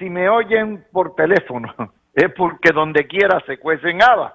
si me oyen por teléfono, es porque donde quiera se cuecen habas.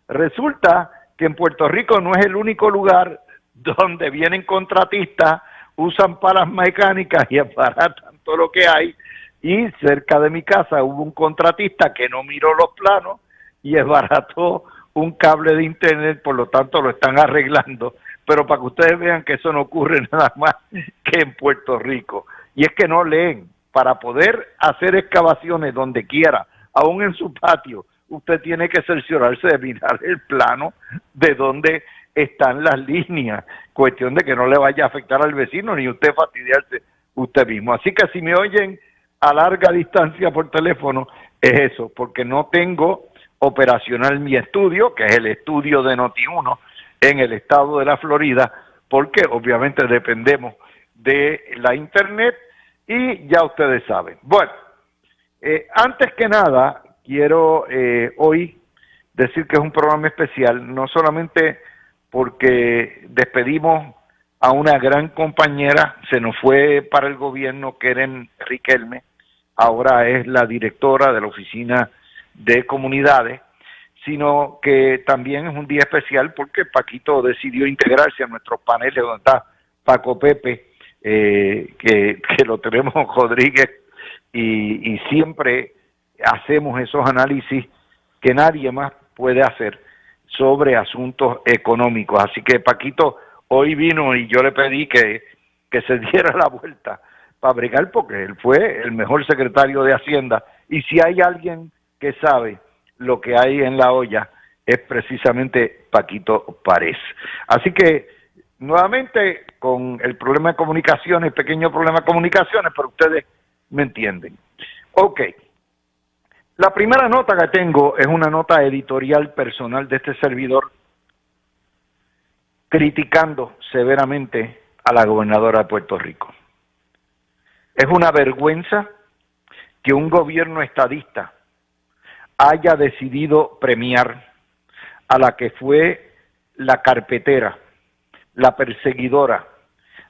Resulta que en Puerto Rico no es el único lugar donde vienen contratistas, usan palas mecánicas y abaratan todo lo que hay. Y cerca de mi casa hubo un contratista que no miró los planos y desbarató un cable de internet, por lo tanto lo están arreglando. Pero para que ustedes vean que eso no ocurre nada más que en Puerto Rico. Y es que no leen. Para poder hacer excavaciones donde quiera, aún en su patio, usted tiene que cerciorarse de mirar el plano de dónde están las líneas. Cuestión de que no le vaya a afectar al vecino ni usted fastidiarse usted mismo. Así que si me oyen a larga distancia por teléfono, es eso, porque no tengo operacional mi estudio, que es el estudio de Noti1 en el estado de la Florida, porque obviamente dependemos de la internet y ya ustedes saben. Bueno, antes que nada, quiero hoy decir que es un programa especial, no solamente porque despedimos a una gran compañera, se nos fue para el gobierno Keren Riquelme, ahora es la directora de la Oficina de Comunidades, sino que también es un día especial porque Paquito decidió integrarse a nuestros paneles donde está Paco Pepe, que lo tenemos Rodríguez, y siempre hacemos esos análisis que nadie más puede hacer sobre asuntos económicos. Así que Paquito hoy vino y yo le pedí que se diera la vuelta para bregar porque él fue el mejor secretario de Hacienda y si hay alguien que sabe lo que hay en la olla es precisamente Paquito Párez. Así que nuevamente con el problema de comunicaciones, pequeño problema de comunicaciones, pero ustedes me entienden. Ok. La primera nota que tengo es una nota editorial personal de este servidor criticando severamente a la gobernadora de Puerto Rico. Es una vergüenza que un gobierno estadista haya decidido premiar a la que fue la carpetera, la perseguidora,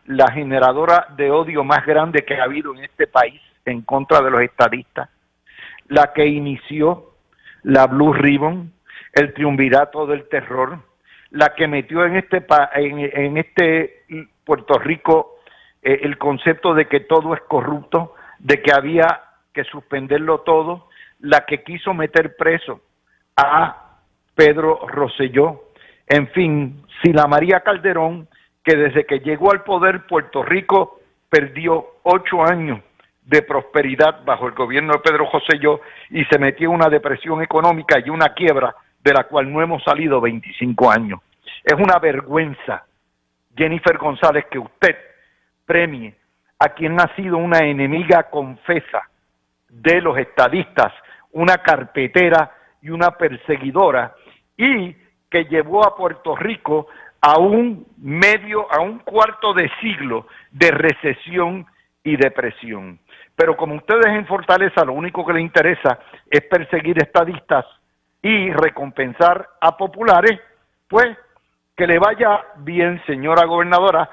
la generadora de odio más grande que ha habido en este país en contra de los estadistas, la que inició la Blue Ribbon, el triunvirato del terror, la que metió en este Puerto Rico el concepto de que todo es corrupto, de que había que suspenderlo todo, la que quiso meter preso a Pedro Rosselló, en fin, Sila María Calderón, que desde que llegó al poder Puerto Rico perdió 8 años de prosperidad bajo el gobierno de Pedro Rosselló y se metió en una depresión económica y una quiebra de la cual no hemos salido 25 años. Es una vergüenza, Jennifer González, que usted premie a quien ha sido una enemiga confesa de los estadistas, una carpetera y una perseguidora, y que llevó a Puerto Rico a un cuarto de siglo de recesión y depresión. Pero como ustedes en Fortaleza lo único que les interesa es perseguir estadistas y recompensar a populares, pues que le vaya bien, señora gobernadora,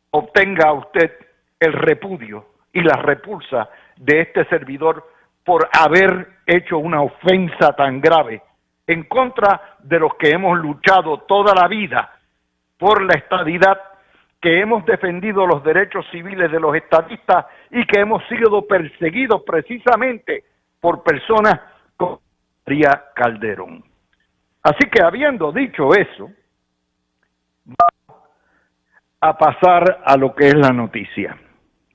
obtenga usted el repudio y la repulsa de este servidor por haber hecho una ofensa tan grave en contra de los que hemos luchado toda la vida por la estadidad, que hemos defendido los derechos civiles de los estadistas y que hemos sido perseguidos precisamente por personas como María Calderón. Así que habiendo dicho eso, vamos a pasar a lo que es la noticia.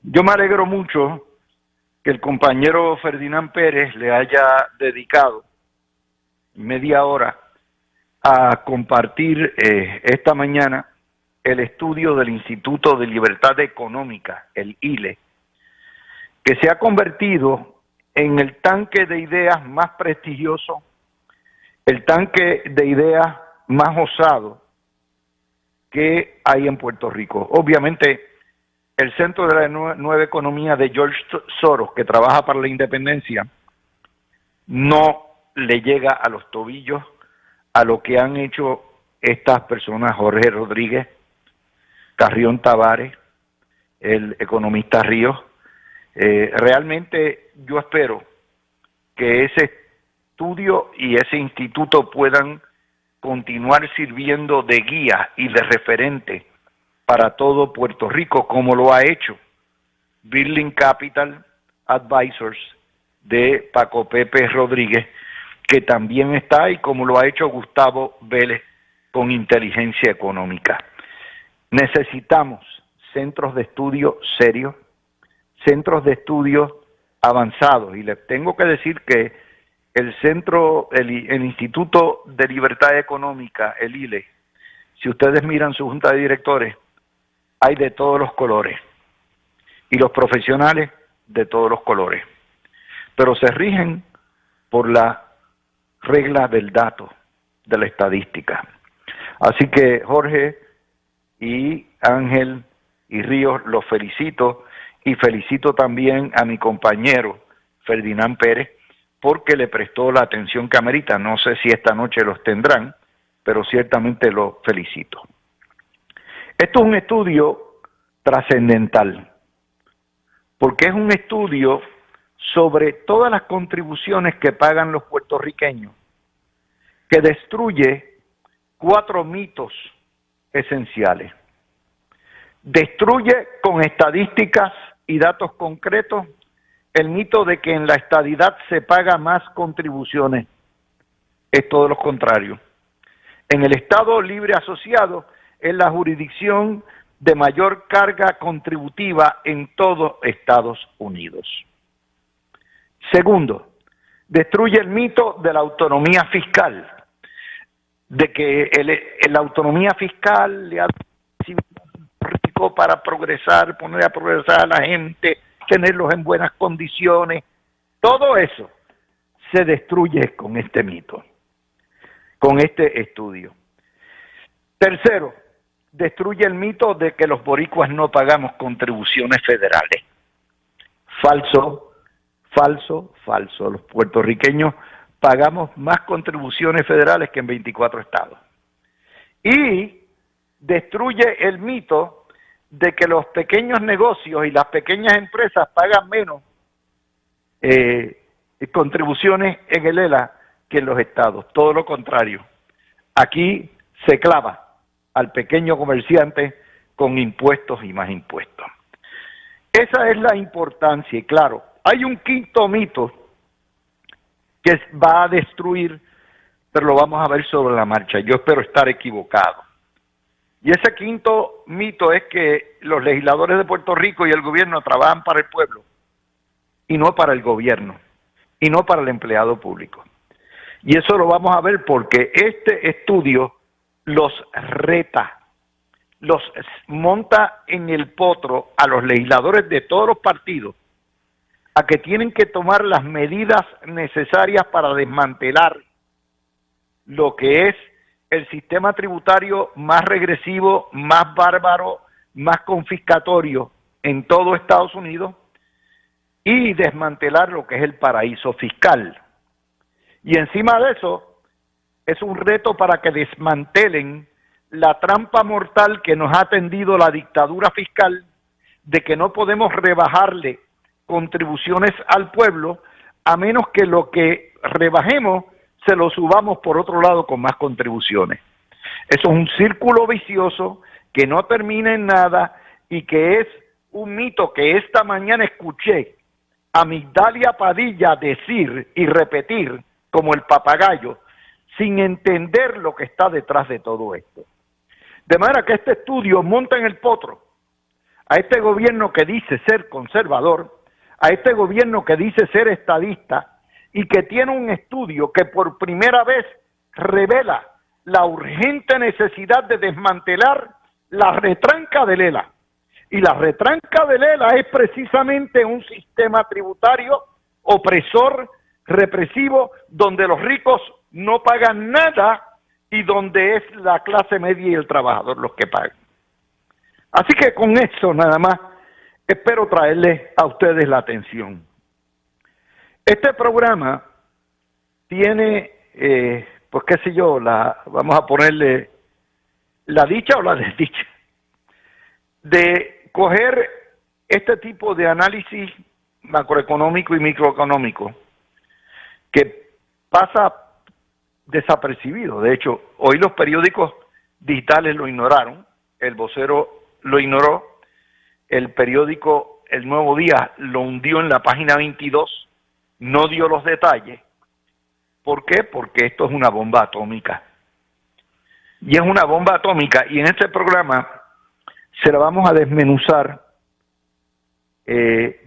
Yo me alegro mucho que el compañero Ferdinand Pérez le haya dedicado media hora a compartir esta mañana el estudio del Instituto de Libertad Económica, el ILE, que se ha convertido en el tanque de ideas más prestigioso, el tanque de ideas más osado que hay en Puerto Rico. Obviamente, el Centro de la Nueva Economía de George Soros, que trabaja para la independencia, no le llega a los tobillos a lo que han hecho estas personas, Jorge Rodríguez, Carrión Tavares, el economista Ríos, Realmente yo espero que ese estudio y ese instituto puedan continuar sirviendo de guía y de referente para todo Puerto Rico, como lo ha hecho Building Capital Advisors de Paco Pepe Rodríguez, que también está, y como lo ha hecho Gustavo Vélez con Inteligencia Económica. Necesitamos centros de estudio serios, centros de estudio avanzados, y les tengo que decir que el Instituto de Libertad Económica, el ILE, si ustedes miran su junta de directores, hay de todos los colores, y los profesionales de todos los colores, pero se rigen por la regla del dato, de la estadística. Así que Jorge y Ángel y Ríos, los felicito, y felicito también a mi compañero Ferdinand Pérez, porque le prestó la atención que amerita. No sé si esta noche los tendrán, pero ciertamente los felicito. Esto es un estudio trascendental, porque es un estudio sobre todas las contribuciones que pagan los puertorriqueños, que destruye 4 mitos esenciales. Destruye con estadísticas y datos concretos el mito de que en la estadidad se paga más contribuciones. Es todo lo contrario. En el Estado Libre Asociado es la jurisdicción de mayor carga contributiva en todos Estados Unidos. Segundo, destruye el mito de la autonomía fiscal, de que la autonomía fiscal le ha rico para progresar, poner a progresar a la gente, tenerlos en buenas condiciones. Todo eso se destruye con este mito, con este estudio. Tercero, destruye el mito de que los boricuas no pagamos contribuciones federales. Falso, falso, falso. Los puertorriqueños pagamos más contribuciones federales que en 24 estados. Y destruye el mito de que los pequeños negocios y las pequeñas empresas pagan menos contribuciones en el ELA que en los estados. Todo lo contrario. Aquí se clava al pequeño comerciante con impuestos y más impuestos. Esa es la importancia. Y claro, hay un quinto mito que va a destruir, pero lo vamos a ver sobre la marcha. Yo espero estar equivocado. Y ese quinto mito es que los legisladores de Puerto Rico y el gobierno trabajan para el pueblo y no para el gobierno y no para el empleado público. Y eso lo vamos a ver porque este estudio los reta, los monta en el potro a los legisladores de todos los partidos a que tienen que tomar las medidas necesarias para desmantelar lo que es el sistema tributario más regresivo, más bárbaro, más confiscatorio en todo Estados Unidos y desmantelar lo que es el paraíso fiscal. Y encima de eso, es un reto para que desmantelen la trampa mortal que nos ha tendido la dictadura fiscal de que no podemos rebajarle contribuciones al pueblo a menos que lo que rebajemos se lo subamos por otro lado con más contribuciones. Eso es un círculo vicioso que no termina en nada y que es un mito que esta mañana escuché a Migdalia Padilla decir y repetir como el papagayo sin entender lo que está detrás de todo esto. De manera que este estudio monta en el potro a este gobierno que dice ser conservador, a este gobierno que dice ser estadista y que tiene un estudio que por primera vez revela la urgente necesidad de desmantelar la retranca del ELA. Y la retranca del ELA es precisamente un sistema tributario opresor, represivo, donde los ricos no pagan nada y donde es la clase media y el trabajador los que pagan. Así que con eso nada más espero traerles a ustedes la atención. Este programa tiene, pues qué sé yo, vamos a ponerle la dicha o la desdicha de coger este tipo de análisis macroeconómico y microeconómico que pasa desapercibido. De hecho, hoy los periódicos digitales lo ignoraron, el Vocero lo ignoró, el periódico El Nuevo Día lo hundió en la página 22, no dio los detalles. ¿Por qué? Porque esto es una bomba atómica. Y es una bomba atómica, y en este programa se la vamos a desmenuzar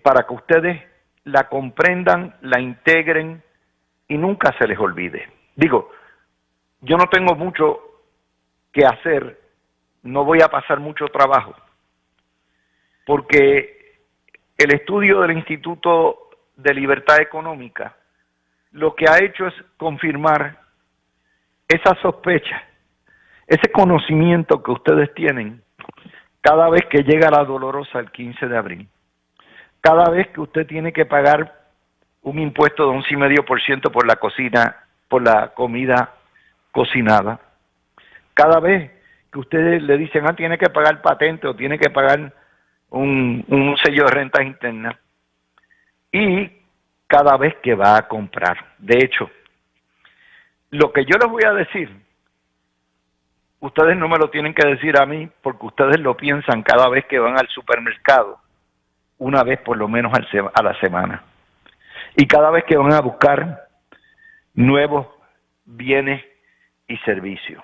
para que ustedes la comprendan, la integren y nunca se les olvide. Digo, yo no tengo mucho que hacer, no voy a pasar mucho trabajo, porque el estudio del Instituto de Libertad Económica lo que ha hecho es confirmar esa sospecha, ese conocimiento que ustedes tienen cada vez que llega la dolorosa el 15 de abril, cada vez que usted tiene que pagar un impuesto de 11,5% por la cocina, por la comida cocinada, cada vez que ustedes le dicen, tiene que pagar patente o tiene que pagar un sello de rentas internas, y cada vez que va a comprar. De hecho, lo que yo les voy a decir, ustedes no me lo tienen que decir a mí, porque ustedes lo piensan cada vez que van al supermercado, una vez por lo menos a la semana. Y cada vez que van a buscar nuevos bienes y servicios.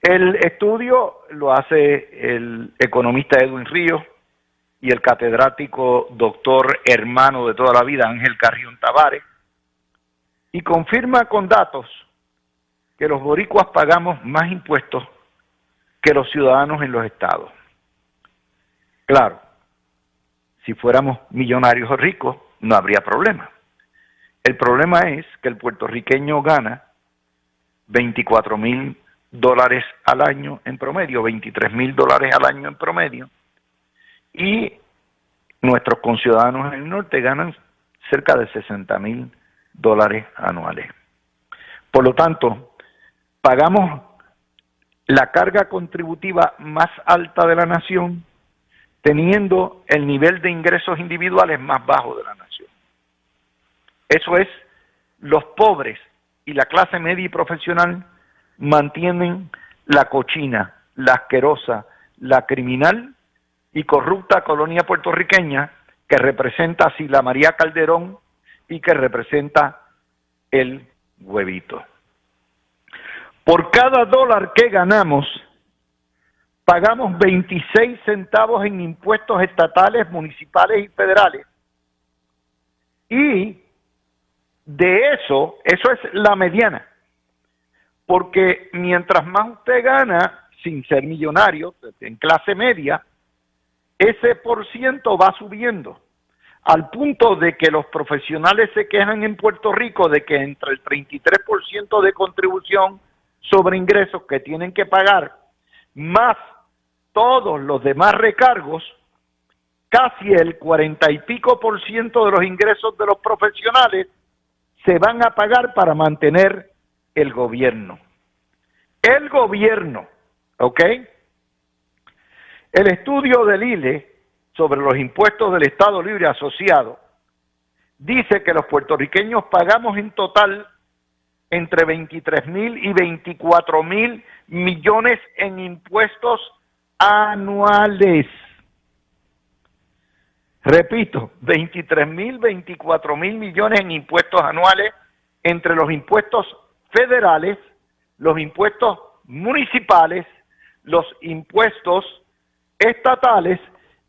El estudio lo hace el economista Edwin Ríos y el catedrático doctor hermano de toda la vida, Ángel Carrión Tavares, y confirma con datos que los boricuas pagamos más impuestos que los ciudadanos en los estados. Claro, si fuéramos millonarios o ricos, no habría problema. El problema es que el puertorriqueño gana $24,000 al año en promedio, $23,000 al año en promedio, y nuestros conciudadanos en el norte ganan cerca de $60,000 anuales. Por lo tanto, pagamos la carga contributiva más alta de la nación, teniendo el nivel de ingresos individuales más bajo de la nación. Eso es, los pobres y la clase media y profesional mantienen la cochina, la asquerosa, la criminal y corrupta colonia puertorriqueña que representa a Sila María Calderón y que representa el huevito. Por cada dólar que ganamos, pagamos 26 centavos en impuestos estatales, municipales y federales. Y de eso es la mediana. Porque mientras más usted gana, sin ser millonario, en clase media, ese % va subiendo. Al punto de que los profesionales se quejan en Puerto Rico de que entre el 33% de contribución sobre ingresos que tienen que pagar, más todos los demás recargos, casi el 40 y pico % de los ingresos de los profesionales se van a pagar para mantener el gobierno. El gobierno, ¿ok? El estudio del ILE sobre los impuestos del Estado Libre Asociado dice que los puertorriqueños pagamos en total entre 23,000 y 24,000 millones en impuestos anuales. Repito, 23,000, 24,000 millones en impuestos anuales entre los impuestos federales, los impuestos municipales, los impuestos estatales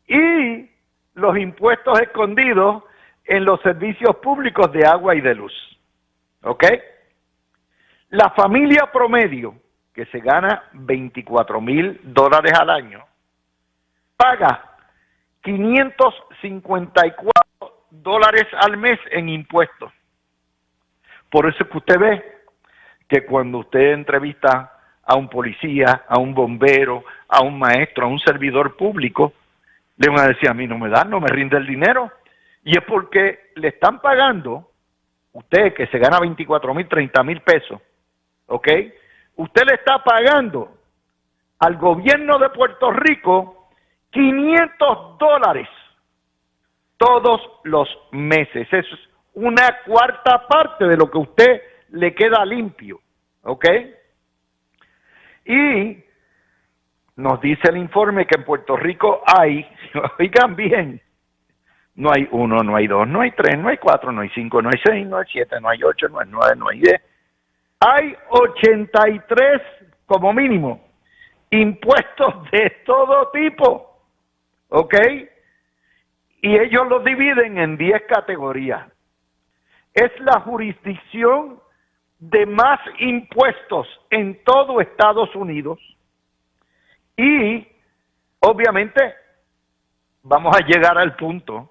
y los impuestos escondidos en los servicios públicos de agua y de luz. ¿Ok? La familia promedio, que se gana $24,000 al año, paga $554 al mes en impuestos. Por eso es que usted ve que cuando usted entrevista a un policía, a un bombero, a un maestro, a un servidor público, le van a decir, a mí no me dan, no me rinde el dinero. Y es porque le están pagando, usted que se gana 24,000, 30,000 pesos, ¿ok? Usted le está pagando al gobierno de Puerto Rico $500 todos los meses. Eso es una cuarta parte de lo que a usted le queda limpio, ¿ok? Y nos dice el informe que en Puerto Rico hay, oigan bien, no hay 1, no hay 2, no hay 3, no hay 4, no hay 5, no hay 6, no hay 7, no hay 8, no hay 9, no hay 10. Hay 83 como mínimo impuestos de todo tipo, ¿ok? Y ellos los dividen en 10 categorías. Es la jurisdicción de más impuestos en todo Estados Unidos y obviamente vamos a llegar al punto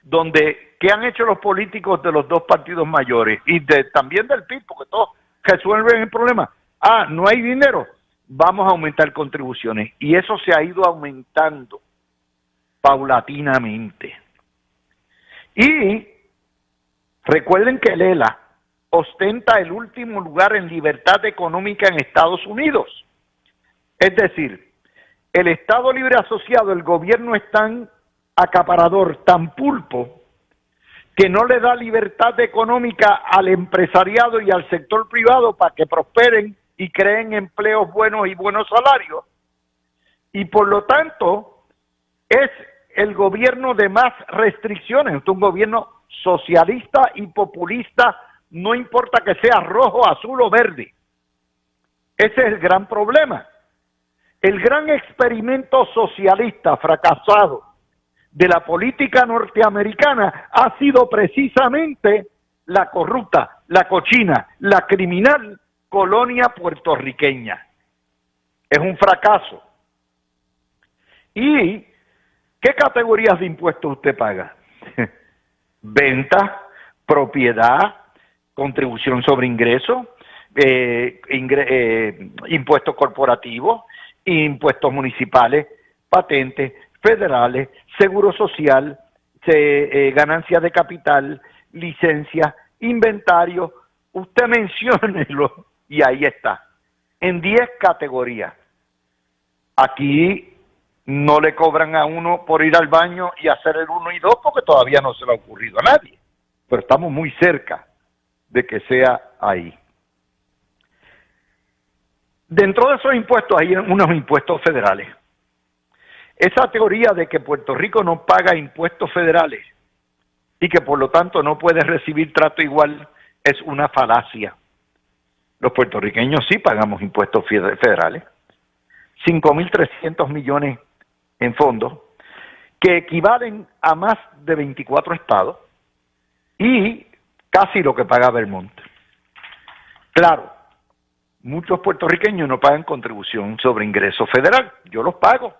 donde ¿qué han hecho los políticos de los dos partidos mayores y también del PIB? Porque todos resuelven el problema. No hay dinero, vamos a aumentar contribuciones y eso se ha ido aumentando paulatinamente. Y recuerden que el ELA ostenta el último lugar en libertad económica en Estados Unidos. Es decir, el Estado Libre Asociado, el gobierno es tan acaparador, tan pulpo, que no le da libertad económica al empresariado y al sector privado para que prosperen y creen empleos buenos y buenos salarios. Y por lo tanto, es el gobierno de más restricciones, es un gobierno socialista y populista, no importa que sea rojo, azul o verde. Ese es el gran problema. El gran experimento socialista fracasado de la política norteamericana ha sido precisamente la corrupta, la cochina, la criminal colonia puertorriqueña. Es un fracaso. ¿Y qué categorías de impuestos usted paga? Venta, propiedad, contribución sobre ingresos, impuestos corporativos, impuestos municipales, patentes, federales, seguro social, ganancias de capital, licencia, inventario. Usted menciónelo y ahí está, en 10 categorías. Aquí no le cobran a uno por ir al baño y hacer el 1 y 2 porque todavía no se le ha ocurrido a nadie, pero estamos muy cerca de que sea ahí. Dentro de esos impuestos hay unos impuestos federales. Esa teoría de que Puerto Rico no paga impuestos federales y que por lo tanto no puede recibir trato igual es una falacia. Los puertorriqueños sí pagamos impuestos federales, 5.300 millones en fondos, que equivalen a más de 24 estados y casi lo que paga Vermont. Claro, muchos puertorriqueños no pagan contribución sobre ingreso federal, yo los pago.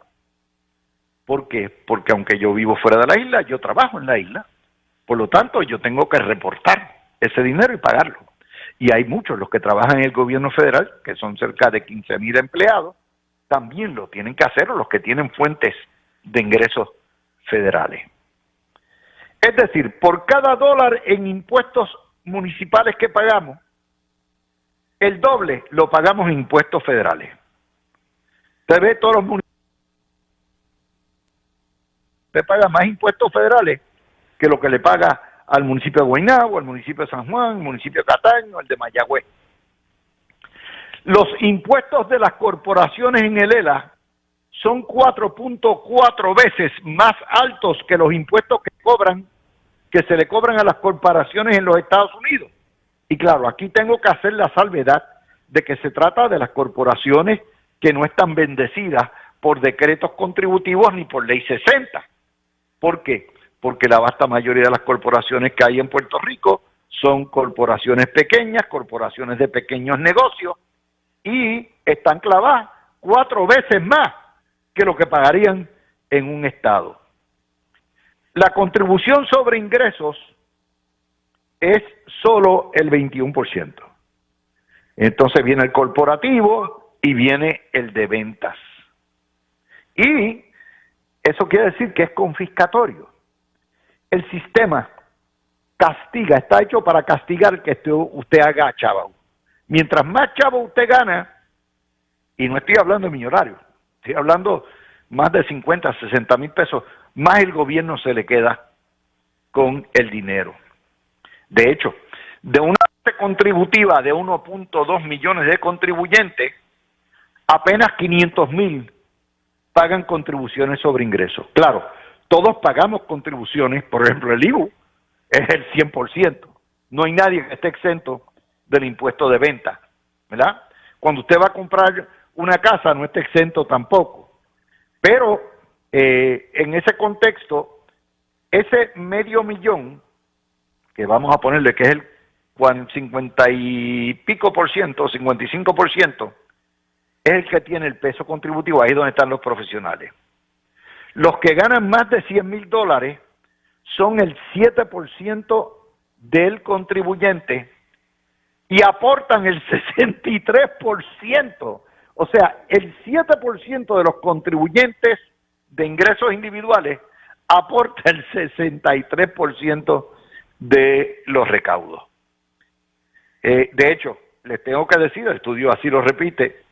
¿Por qué? Porque aunque yo vivo fuera de la isla, yo trabajo en la isla, por lo tanto yo tengo que reportar ese dinero y pagarlo. Y hay muchos, los que trabajan en el gobierno federal, que son cerca de 15,000 empleados, también lo tienen que hacer, o los que tienen fuentes de ingresos federales. Es decir, por cada $1 en impuestos municipales que pagamos, el doble lo pagamos en impuestos federales. Usted ve todos los municipios, usted paga más impuestos federales que lo que le paga al municipio de Guaynabo, al municipio de San Juan, al municipio de Cataño, al de Mayagüez. Los impuestos de las corporaciones en el ELA son 4.4 veces más altos que los impuestos que se le cobran a las corporaciones en los Estados Unidos. Y claro, aquí tengo que hacer la salvedad de que se trata de las corporaciones que no están bendecidas por decretos contributivos ni por ley 60. ¿Por qué? Porque la vasta mayoría de las corporaciones que hay en Puerto Rico son corporaciones pequeñas, corporaciones de pequeños negocios, y están clavadas 4 veces más que lo que pagarían en un estado. La contribución sobre ingresos es solo el 21%. Entonces viene el corporativo y viene el de ventas. Y eso quiere decir que es confiscatorio. El sistema castiga, está hecho para castigar que usted haga chavo. Mientras más chavo usted gana, y no estoy hablando de millonarios, estoy hablando más de 50, 60 mil pesos, más el gobierno se le queda con el dinero. De hecho, de una base contributiva de 1.2 millones de contribuyentes, apenas 500,000 pagan contribuciones sobre ingresos. Claro, todos pagamos contribuciones, por ejemplo, el IVU es el 100%. No hay nadie que esté exento del impuesto de venta, ¿verdad? Cuando usted va a comprar una casa no está exento tampoco. Pero en ese contexto, ese medio millón, que vamos a ponerle que es el 50 y pico por ciento, 55%, es el que tiene el peso contributivo, ahí es donde están los profesionales. Los que ganan más de $100,000 son el 7% del contribuyente y aportan el 63%. O sea, el 7% de los contribuyentes de ingresos individuales aporta el 63% de los recaudos. De hecho, les tengo que decir, el estudio así lo repite,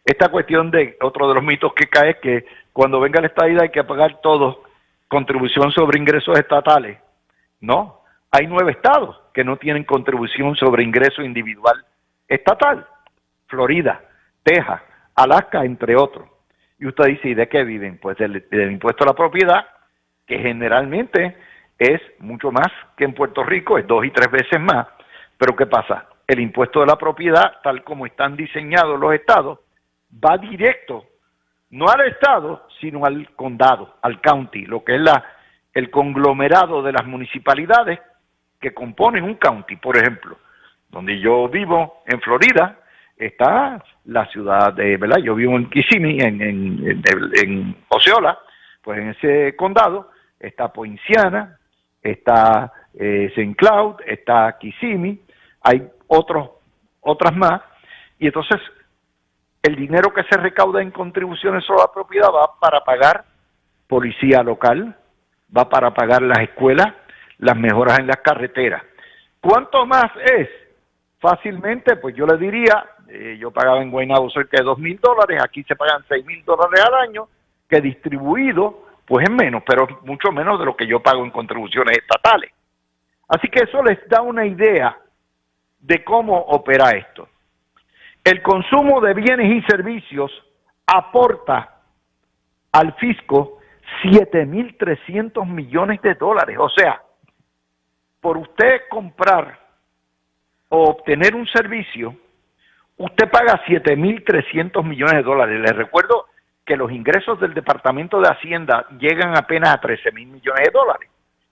esta cuestión de otro de los mitos que cae es que cuando venga la estadidad hay que pagar todo contribución sobre ingresos estatales. No, hay 9 estados que no tienen contribución sobre ingreso individual estatal. Florida, Texas, Alaska, entre otros. Y usted dice, ¿y de qué viven? Pues del impuesto a la propiedad, que generalmente es mucho más que en Puerto Rico, es 2 y 3 veces más. Pero ¿qué pasa? El impuesto de la propiedad, tal como están diseñados los estados, va directo, no al estado, sino al condado, al county, lo que es el conglomerado de las municipalidades que componen un county. Por ejemplo, donde yo vivo, en Florida, está la ciudad de, ¿verdad? Yo vivo en Kissimmee, en Osceola, pues en ese condado está Poinciana, está St. Cloud, está Kissimmee, hay otras más, y entonces el dinero que se recauda en contribuciones sobre la propiedad va para pagar policía local, va para pagar las escuelas, las mejoras en las carreteras. ¿Cuánto más es? Fácilmente, pues yo le diría, yo pagaba en Guaynabo cerca de $2,000, aquí se pagan $6,000 al año, que distribuido, pues es menos, pero mucho menos de lo que yo pago en contribuciones estatales. Así que eso les da una idea de cómo opera esto. El consumo de bienes y servicios aporta al fisco $7,300 millones. O sea, por usted comprar o obtener un servicio, usted paga $7,300 millones. Les recuerdo que los ingresos del Departamento de Hacienda llegan apenas a $13,000 millones.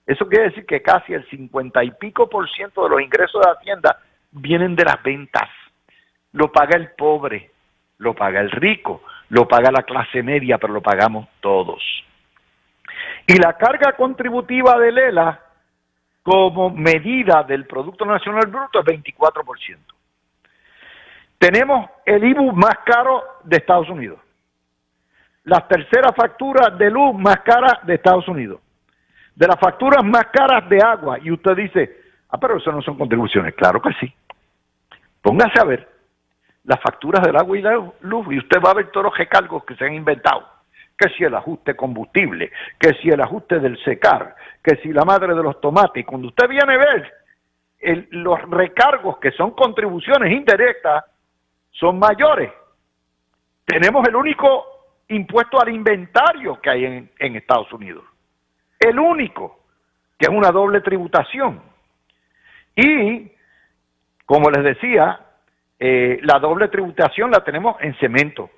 Eso quiere decir que casi el 50 y pico por ciento de los ingresos de Hacienda vienen de las ventas. Lo paga el pobre, lo paga el rico, lo paga la clase media, pero lo pagamos todos. Y la carga contributiva del ELA, como medida del Producto Nacional Bruto, es 24%. Tenemos el IVU más caro de Estados Unidos. La tercera factura de luz más cara de Estados Unidos. De las facturas más caras de agua. Y usted dice, pero eso no son contribuciones. Claro que sí. Póngase a ver las facturas del agua y la luz y usted va a ver todos los recargos que se han inventado. Que si el ajuste combustible, que si el ajuste del secar, que si la madre de los tomates. Y cuando usted viene a ver los recargos que son contribuciones indirectas, son mayores. Tenemos el único impuesto al inventario que hay en Estados Unidos. El único, que es una doble tributación. Y, como les decía, la doble tributación la tenemos en cemento,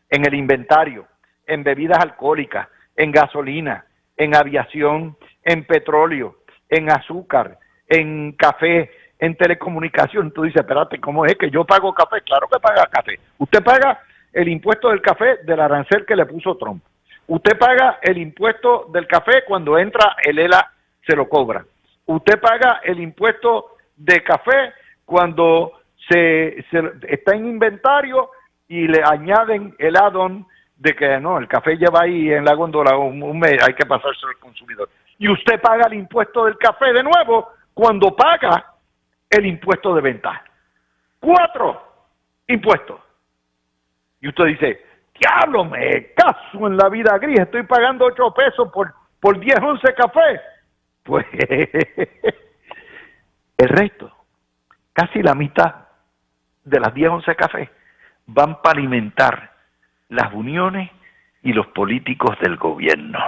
en el inventario, en bebidas alcohólicas, en gasolina, en aviación, en petróleo, en azúcar, en café, en telecomunicación. Tú dices, espérate, ¿cómo es que yo pago café? Claro que paga café. Usted paga el impuesto del café del arancel que le puso Trump. Usted paga el impuesto del café cuando entra el ELA, se lo cobra. Usted paga el impuesto de café cuando se está en inventario y le añaden el add-on de que no, el café lleva ahí en la góndola un mes, hay que pasárselo al consumidor. Y usted paga el impuesto del café de nuevo cuando paga el impuesto de venta. 4 impuestos. Y usted dice, diablo, me caso en la vida gris, estoy pagando 8 pesos por 10 once café. Pues el resto, casi la mitad de las 10 once cafés van para alimentar las uniones y los políticos del gobierno.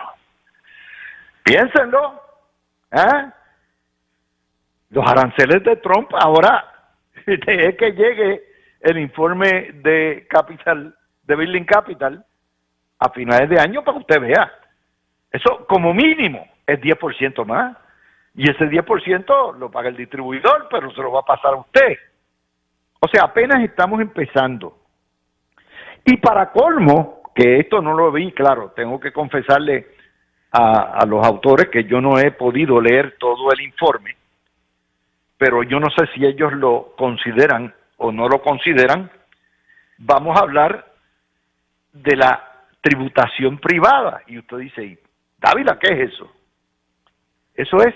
Piénsenlo, ¿eh? Los aranceles de Trump ahora es que llegue el informe de Capital, de Building Capital, a finales de año para que usted vea. Eso como mínimo es 10% más. Y ese 10% lo paga el distribuidor, pero se lo va a pasar a usted. O sea, apenas estamos empezando. Y para colmo, que esto no lo vi, claro, tengo que confesarle a los autores que yo no he podido leer todo el informe, pero yo no sé si ellos lo consideran o no lo consideran. Vamos a hablar de la tributación privada. Y usted dice, Dávila, ¿qué es eso? Eso es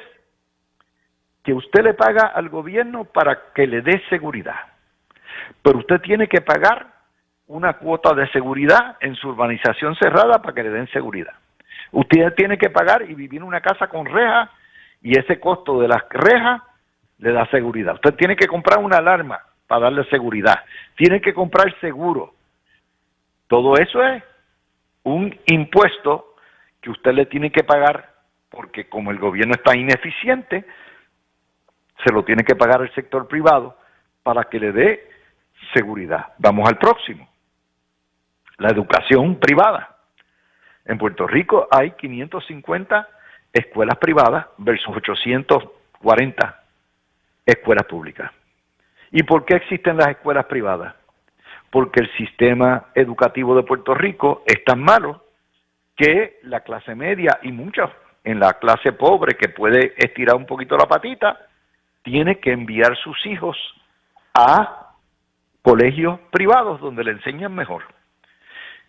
que usted le paga al gobierno para que le dé seguridad. Pero usted tiene que pagar una cuota de seguridad en su urbanización cerrada para que le den seguridad. Usted tiene que pagar y vivir en una casa con rejas y ese costo de las rejas le da seguridad. Usted tiene que comprar una alarma para darle seguridad. Tiene que comprar seguro. Todo eso es un impuesto que usted le tiene que pagar porque como el gobierno está ineficiente, se lo tiene que pagar el sector privado para que le dé seguridad. Vamos al próximo. La educación privada. En Puerto Rico hay 550 escuelas privadas versus 840 escuelas públicas. ¿Y por qué existen las escuelas privadas? Porque el sistema educativo de Puerto Rico es tan malo que la clase media y muchas en la clase pobre que puede estirar un poquito la patita, tiene que enviar sus hijos a colegios privados donde le enseñan mejor.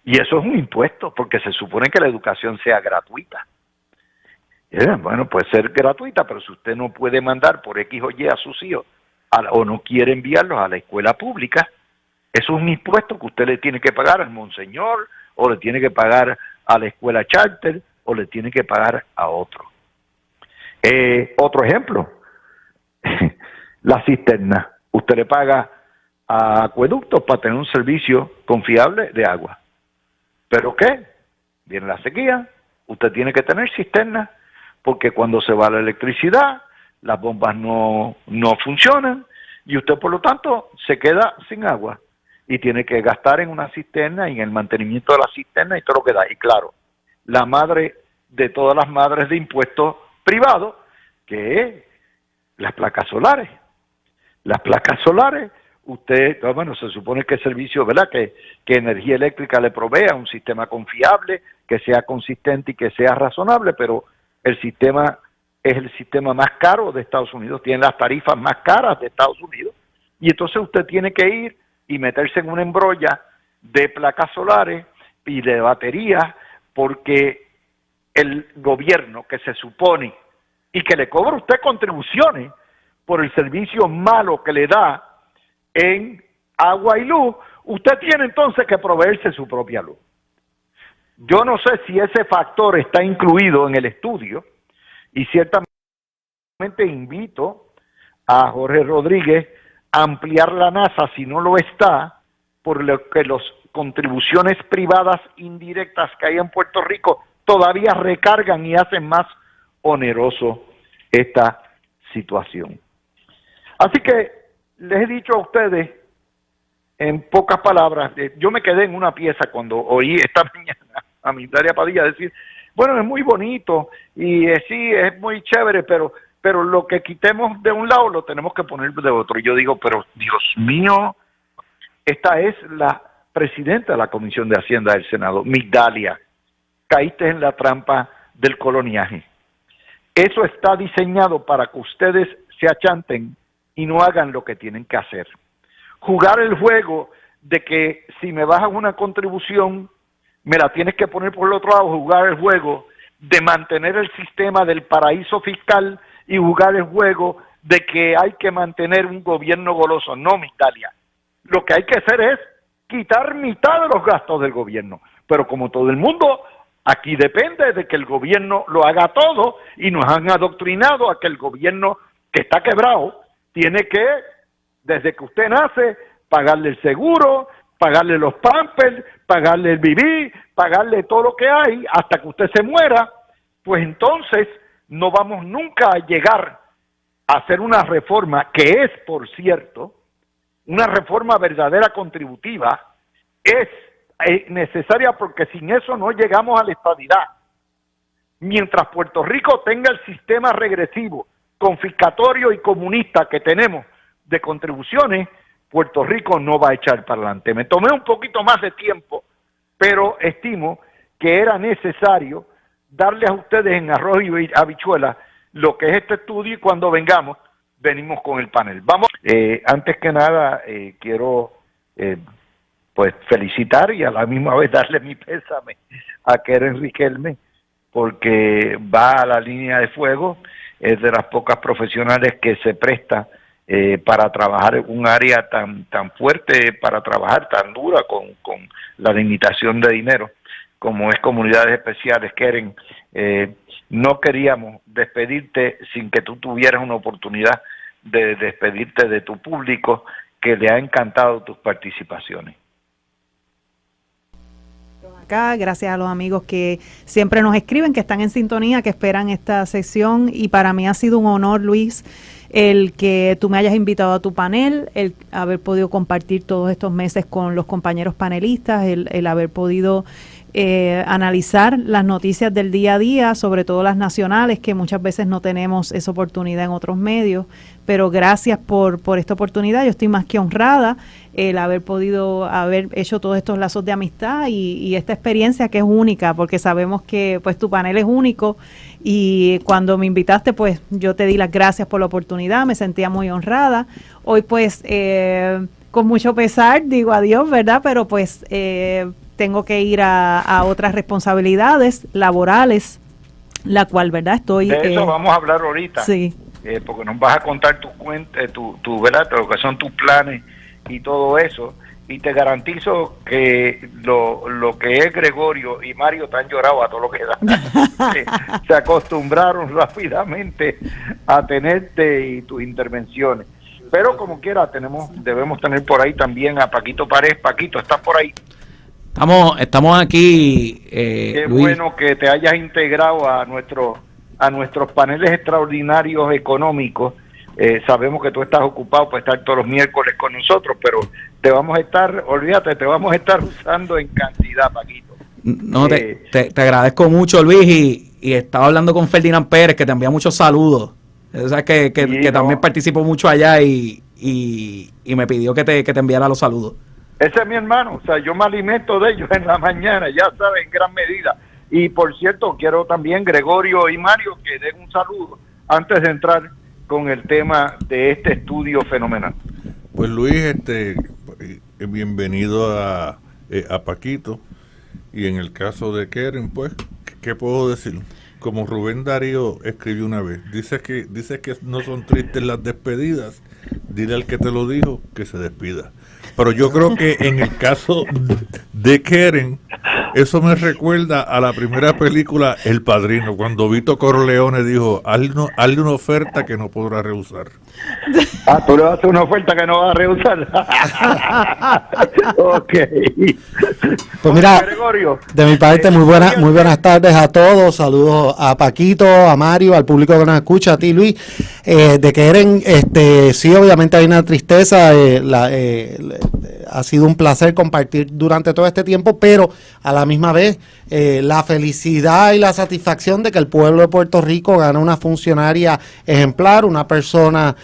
Y eso es un impuesto, porque se supone que la educación sea gratuita. Bueno, puede ser gratuita, pero si usted no puede mandar por X o Y a sus hijos o no quiere enviarlos a la escuela pública, eso es un impuesto que usted le tiene que pagar al monseñor, o le tiene que pagar a la escuela charter, o le tiene que pagar a otro. Otro ejemplo, la cisterna. Usted le paga a acueductos para tener un servicio confiable de agua. ¿Pero qué? Viene la sequía, usted tiene que tener cisterna, porque cuando se va la electricidad, las bombas no funcionan, y usted por lo tanto se queda sin agua, y tiene que gastar en una cisterna y en el mantenimiento de la cisterna y todo lo que da. Y claro, la madre de todas las madres de impuestos privados, que es las placas solares. Las placas solares, usted, bueno, se supone que el servicio, ¿verdad? Que energía eléctrica le provea un sistema confiable, que sea consistente y que sea razonable, pero el sistema es el sistema más caro de Estados Unidos, tiene las tarifas más caras de Estados Unidos, y entonces usted tiene que ir y meterse en una embrolla de placas solares y de baterías, porque el gobierno que se supone y que le cobra a usted contribuciones por el servicio malo que le da en agua y luz, usted tiene entonces que proveerse su propia luz. Yo no sé si ese factor está incluido en el estudio, y ciertamente invito a Jorge Rodríguez a ampliar la NASA si no lo está, por lo que las contribuciones privadas indirectas que hay en Puerto Rico todavía recargan y hacen más oneroso esta situación. Así que les he dicho a ustedes, en pocas palabras, yo me quedé en una pieza cuando oí esta mañana a Migdalia Padilla decir, bueno, es muy bonito y sí, es muy chévere, pero lo que quitemos de un lado lo tenemos que poner de otro. Y yo digo, pero Dios mío, esta es la presidenta de la Comisión de Hacienda del Senado, Migdalia. Caíste en la trampa del coloniaje. Eso está diseñado para que ustedes se achanten y no hagan lo que tienen que hacer. Jugar el juego de que si me bajas una contribución, me la tienes que poner por el otro lado, jugar el juego de mantener el sistema del paraíso fiscal y jugar el juego de que hay que mantener un gobierno goloso. No, Migdalia. Lo que hay que hacer es quitar mitad de los gastos del gobierno. Pero como todo el mundo Aquí depende de que el gobierno lo haga todo y nos han adoctrinado a que el gobierno que está quebrado tiene que, desde que usted nace, pagarle el seguro, pagarle los pampers, pagarle el vivir, pagarle todo lo que hay hasta que usted se muera. Pues entonces no vamos nunca a llegar a hacer una reforma que es, por cierto, una reforma verdadera contributiva, es necesaria porque sin eso no llegamos a la estabilidad. Mientras Puerto Rico tenga el sistema regresivo, confiscatorio y comunista que tenemos de contribuciones, Puerto Rico no va a echar para adelante. Me tomé un poquito más de tiempo, pero estimo que era necesario darles a ustedes en arroz y habichuela lo que es este estudio, y cuando venimos con el panel. Vamos, antes que nada quiero pues felicitar y a la misma vez darle mi pésame a Keren Riquelme, porque va a la línea de fuego, es de las pocas profesionales que se presta para trabajar en un área tan fuerte, para trabajar tan dura con la limitación de dinero como es comunidades especiales. Keren, no queríamos despedirte sin que tú tuvieras una oportunidad de despedirte de tu público, que le ha encantado tus participaciones. Gracias a los amigos que siempre nos escriben, que están en sintonía, que esperan esta sección, y para mí ha sido un honor, Luis, el que tú me hayas invitado a tu panel, el haber podido compartir todos estos meses con los compañeros panelistas, el haber podido analizar las noticias del día a día, sobre todo las nacionales, que muchas veces no tenemos esa oportunidad en otros medios, pero gracias por esta oportunidad. Yo estoy más que honrada el haber hecho todos estos lazos de amistad y esta experiencia que es única, porque sabemos que pues tu panel es único, y cuando me invitaste pues yo te di las gracias por la oportunidad, me sentía muy honrada. Hoy pues con mucho pesar digo adiós, ¿verdad? Pero pues tengo que ir a otras responsabilidades laborales, la cual, ¿verdad? Estoy... De eso vamos a hablar ahorita. Sí. Porque nos vas a contar tus cuentas, ¿verdad? Lo que son tus planes y todo eso. Y te garantizo que lo que es Gregorio y Mario te han llorado a todo lo que da. Se acostumbraron rápidamente a tenerte y tus intervenciones. Pero como quiera, debemos tener por ahí también a Paquito Pared. Paquito, ¿estás por ahí? Estamos aquí. Qué Luis. bueno que te hayas integrado a nuestros paneles extraordinarios económicos. Sabemos que tú estás ocupado para estar todos los miércoles con nosotros, pero te vamos a estar usando en cantidad, Paquito. No, te agradezco mucho, Luis, y estaba hablando con Ferdinand Pérez, que te envía muchos saludos. O sea, que también participó mucho allá y me pidió que te enviara los saludos. Ese es mi hermano, o sea, yo me alimento de ellos en la mañana, ya sabes, en gran medida. Y por cierto, quiero también, Gregorio y Mario, que den un saludo antes de entrar con el tema de este estudio fenomenal. Pues Luis, bienvenido a Paquito, y en el caso de Keren, pues, ¿qué puedo decir? Como Rubén Darío escribió una vez, dice que no son tristes las despedidas, dile al que te lo dijo que se despida. Pero yo creo que en el caso de Keren, eso me recuerda a la primera película El Padrino, cuando Vito Corleone dijo, hazle una oferta que no podrá rehusar. Ah, tú le vas a hacer una oferta que no vas a rehusar. Ok. Pues mira, Gregorio, de mi parte, muy buenas tardes a todos. Saludos a Paquito, a Mario, al público que nos escucha, a ti, Luis. De Keren, sí, obviamente hay una tristeza. Ha sido un placer compartir durante todo este tiempo, pero a la misma vez la felicidad y la satisfacción de que el pueblo de Puerto Rico gana una funcionaria ejemplar, una persona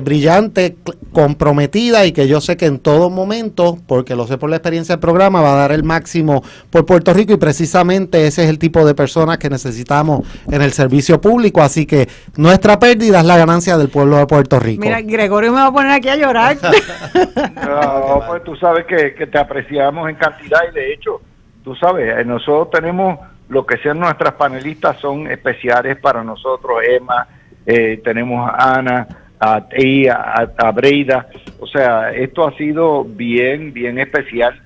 brillante, comprometida, y que yo sé que en todo momento, porque lo sé por la experiencia del programa, va a dar el máximo por Puerto Rico, y precisamente ese es el tipo de personas que necesitamos en el servicio público. Así que nuestra pérdida es la ganancia del pueblo de Puerto Rico. Mira, Gregorio me va a poner aquí a llorar. No, pues tú sabes que te apreciamos en cantidad, y de hecho, tú sabes, nosotros tenemos lo que sean nuestras panelistas, son especiales para nosotros. Emma, tenemos a Ana, a Breida. O sea, esto ha sido bien especial.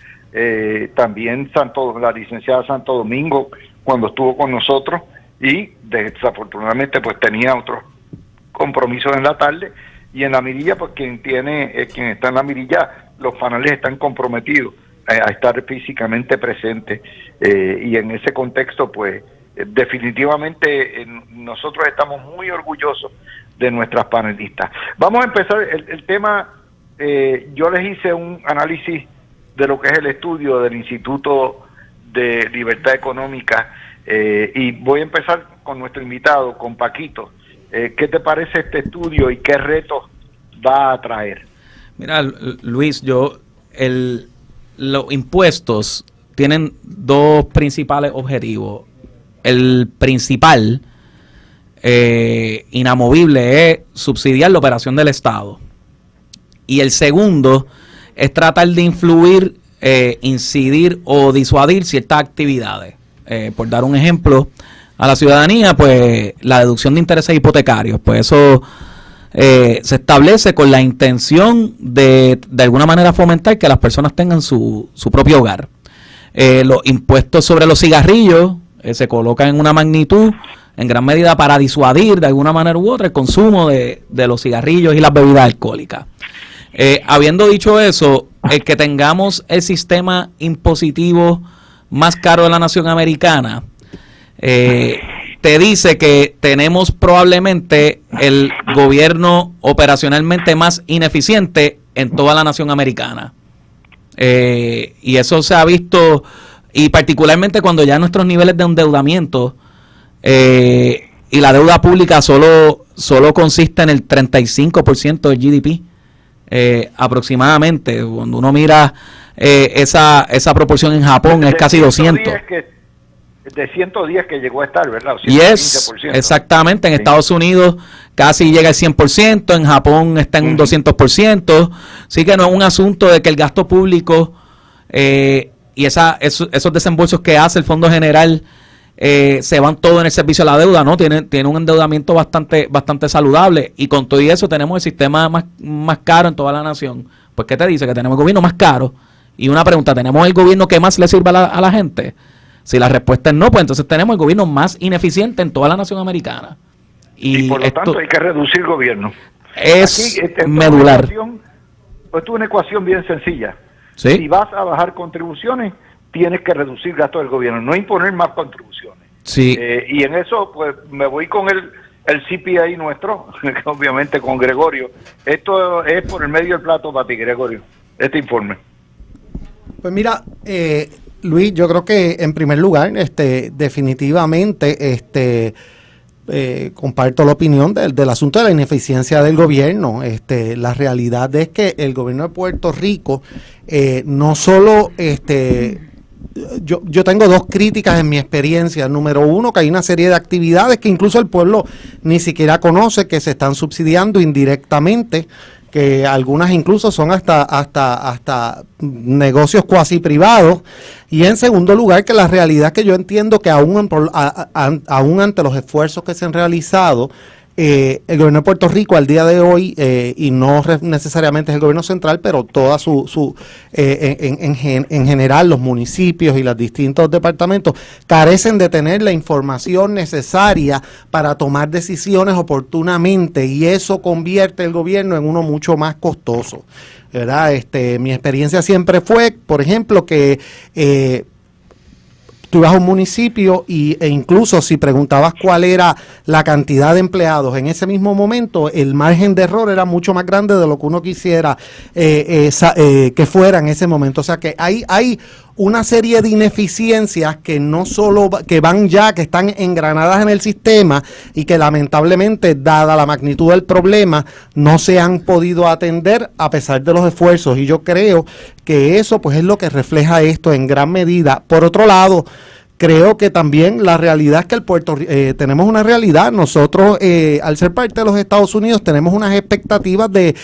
También la licenciada Santo Domingo, cuando estuvo con nosotros y desafortunadamente pues tenía otros compromisos en la tarde, y en la mirilla pues quien está en la mirilla, los paneles están comprometidos a estar físicamente presentes, y en ese contexto pues definitivamente nosotros estamos muy orgullosos de nuestras panelistas. Vamos a empezar el tema. Yo les hice un análisis de lo que es el estudio del Instituto de Libertad Económica, y voy a empezar con nuestro invitado, con Paquito. ¿Qué te parece este estudio y qué retos va a traer? Mira, Luis, los impuestos tienen dos principales objetivos. El principal, inamovible, es subsidiar la operación del Estado. Y el segundo es tratar de influir, incidir o disuadir ciertas actividades. Por dar un ejemplo a la ciudadanía, pues la deducción de intereses hipotecarios, pues eso se establece con la intención de alguna manera fomentar que las personas tengan su propio hogar. Los impuestos sobre los cigarrillos se colocan en una magnitud en gran medida para disuadir de alguna manera u otra el consumo de los cigarrillos y las bebidas alcohólicas. Habiendo dicho eso, el que tengamos el sistema impositivo más caro de la nación americana, te dice que tenemos probablemente el gobierno operacionalmente más ineficiente en toda la nación americana. Y eso se ha visto, y particularmente cuando ya nuestros niveles de endeudamiento y la deuda pública solo consiste en el 35% del GDP, aproximadamente. Cuando uno mira esa proporción en Japón es casi 200. De 110 que llegó a estar, ¿verdad? Y es exactamente, en Estados Unidos casi llega al 100%, en Japón está en un 200%, así que no es un asunto de que el gasto público y esos desembolsos que hace el Fondo General se van todo en el servicio a la deuda, ¿no? Tiene un endeudamiento bastante saludable, y con todo eso tenemos el sistema más caro en toda la nación. Pues ¿qué te dice? Que tenemos el gobierno más caro. Y una pregunta, ¿tenemos el gobierno que más le sirva a la gente? Si la respuesta es no, pues entonces tenemos el gobierno más ineficiente en toda la nación americana. Y por lo tanto hay que reducir el gobierno. Es medular. Esto es una ecuación bien sencilla. ¿Sí? Si vas a bajar contribuciones, tienes que reducir gastos del gobierno, no imponer más contribuciones. Sí. Y en eso pues me voy con el CPI nuestro, obviamente con Gregorio. Esto es por el medio del plato para ti, Gregorio, este informe. Pues mira, Luis, yo creo que en primer lugar, definitivamente, comparto la opinión del asunto de la ineficiencia del gobierno. La realidad es que el gobierno de Puerto Rico no solo, yo tengo dos críticas en mi experiencia. Número uno, que hay una serie de actividades que incluso el pueblo ni siquiera conoce, que se están subsidiando indirectamente, que algunas incluso son hasta negocios cuasi privados. Y en segundo lugar, que la realidad es que yo entiendo que aún ante los esfuerzos que se han realizado, el gobierno de Puerto Rico al día de hoy, y no necesariamente es el gobierno central, pero toda en general los municipios y los distintos departamentos carecen de tener la información necesaria para tomar decisiones oportunamente, y eso convierte el gobierno en uno mucho más costoso, ¿verdad? Mi experiencia siempre fue, por ejemplo, que tú ibas a un municipio e incluso si preguntabas cuál era la cantidad de empleados en ese mismo momento, el margen de error era mucho más grande de lo que uno quisiera que fuera en ese momento. O sea que hay una serie de ineficiencias que no solo que están engranadas en el sistema, y que lamentablemente, dada la magnitud del problema, no se han podido atender a pesar de los esfuerzos, y yo creo que eso pues es lo que refleja esto en gran medida. Por otro lado, creo que también la realidad es que tenemos una realidad. Nosotros, al ser parte de los Estados Unidos, tenemos unas expectativas de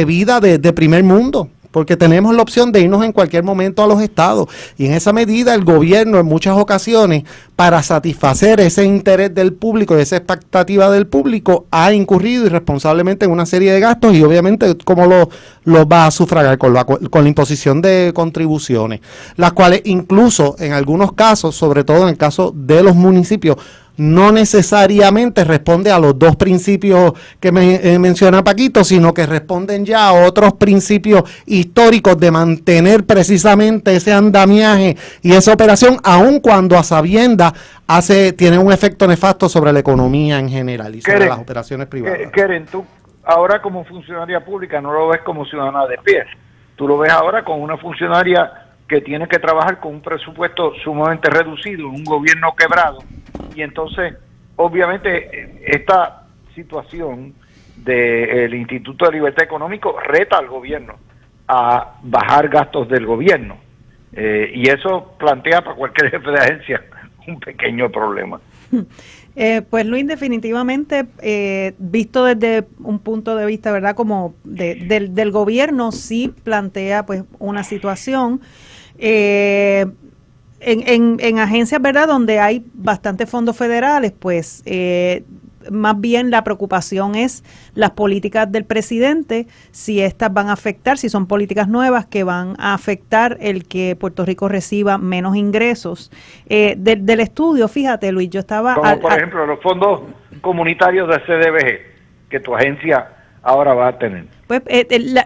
vida de primer mundo. porque tenemos la opción de irnos en cualquier momento a los estados, y en esa medida el gobierno en muchas ocasiones, para satisfacer ese interés del público y esa expectativa del público, ha incurrido irresponsablemente en una serie de gastos, y obviamente cómo lo va a sufragar con la imposición de contribuciones, las cuales incluso en algunos casos, sobre todo en el caso de los municipios, no necesariamente responde a los dos principios que menciona Paquito, sino que responden ya a otros principios históricos de mantener precisamente ese andamiaje y esa operación, aun cuando a sabienda tiene un efecto nefasto sobre la economía en general y sobre las operaciones privadas. Keren, tú ahora como funcionaria pública no lo ves como ciudadana de pie, tú lo ves ahora como una funcionaria que tiene que trabajar con un presupuesto sumamente reducido, un gobierno quebrado. Y entonces, obviamente, esta situación del Instituto de Libertad Económica reta al gobierno a bajar gastos del gobierno. Y eso plantea para cualquier jefe de agencia un pequeño problema. Pues Luis, definitivamente, visto desde un punto de vista, ¿verdad?, como del gobierno, sí plantea pues una situación en agencias, ¿verdad?, donde hay bastantes fondos federales, pues más bien la preocupación es las políticas del presidente, si estas van a afectar, si son políticas nuevas que van a afectar el que Puerto Rico reciba menos ingresos. Del estudio, fíjate, Luis, yo estaba... Como por ejemplo los fondos comunitarios de CDBG, que tu agencia ahora va a tener. Pues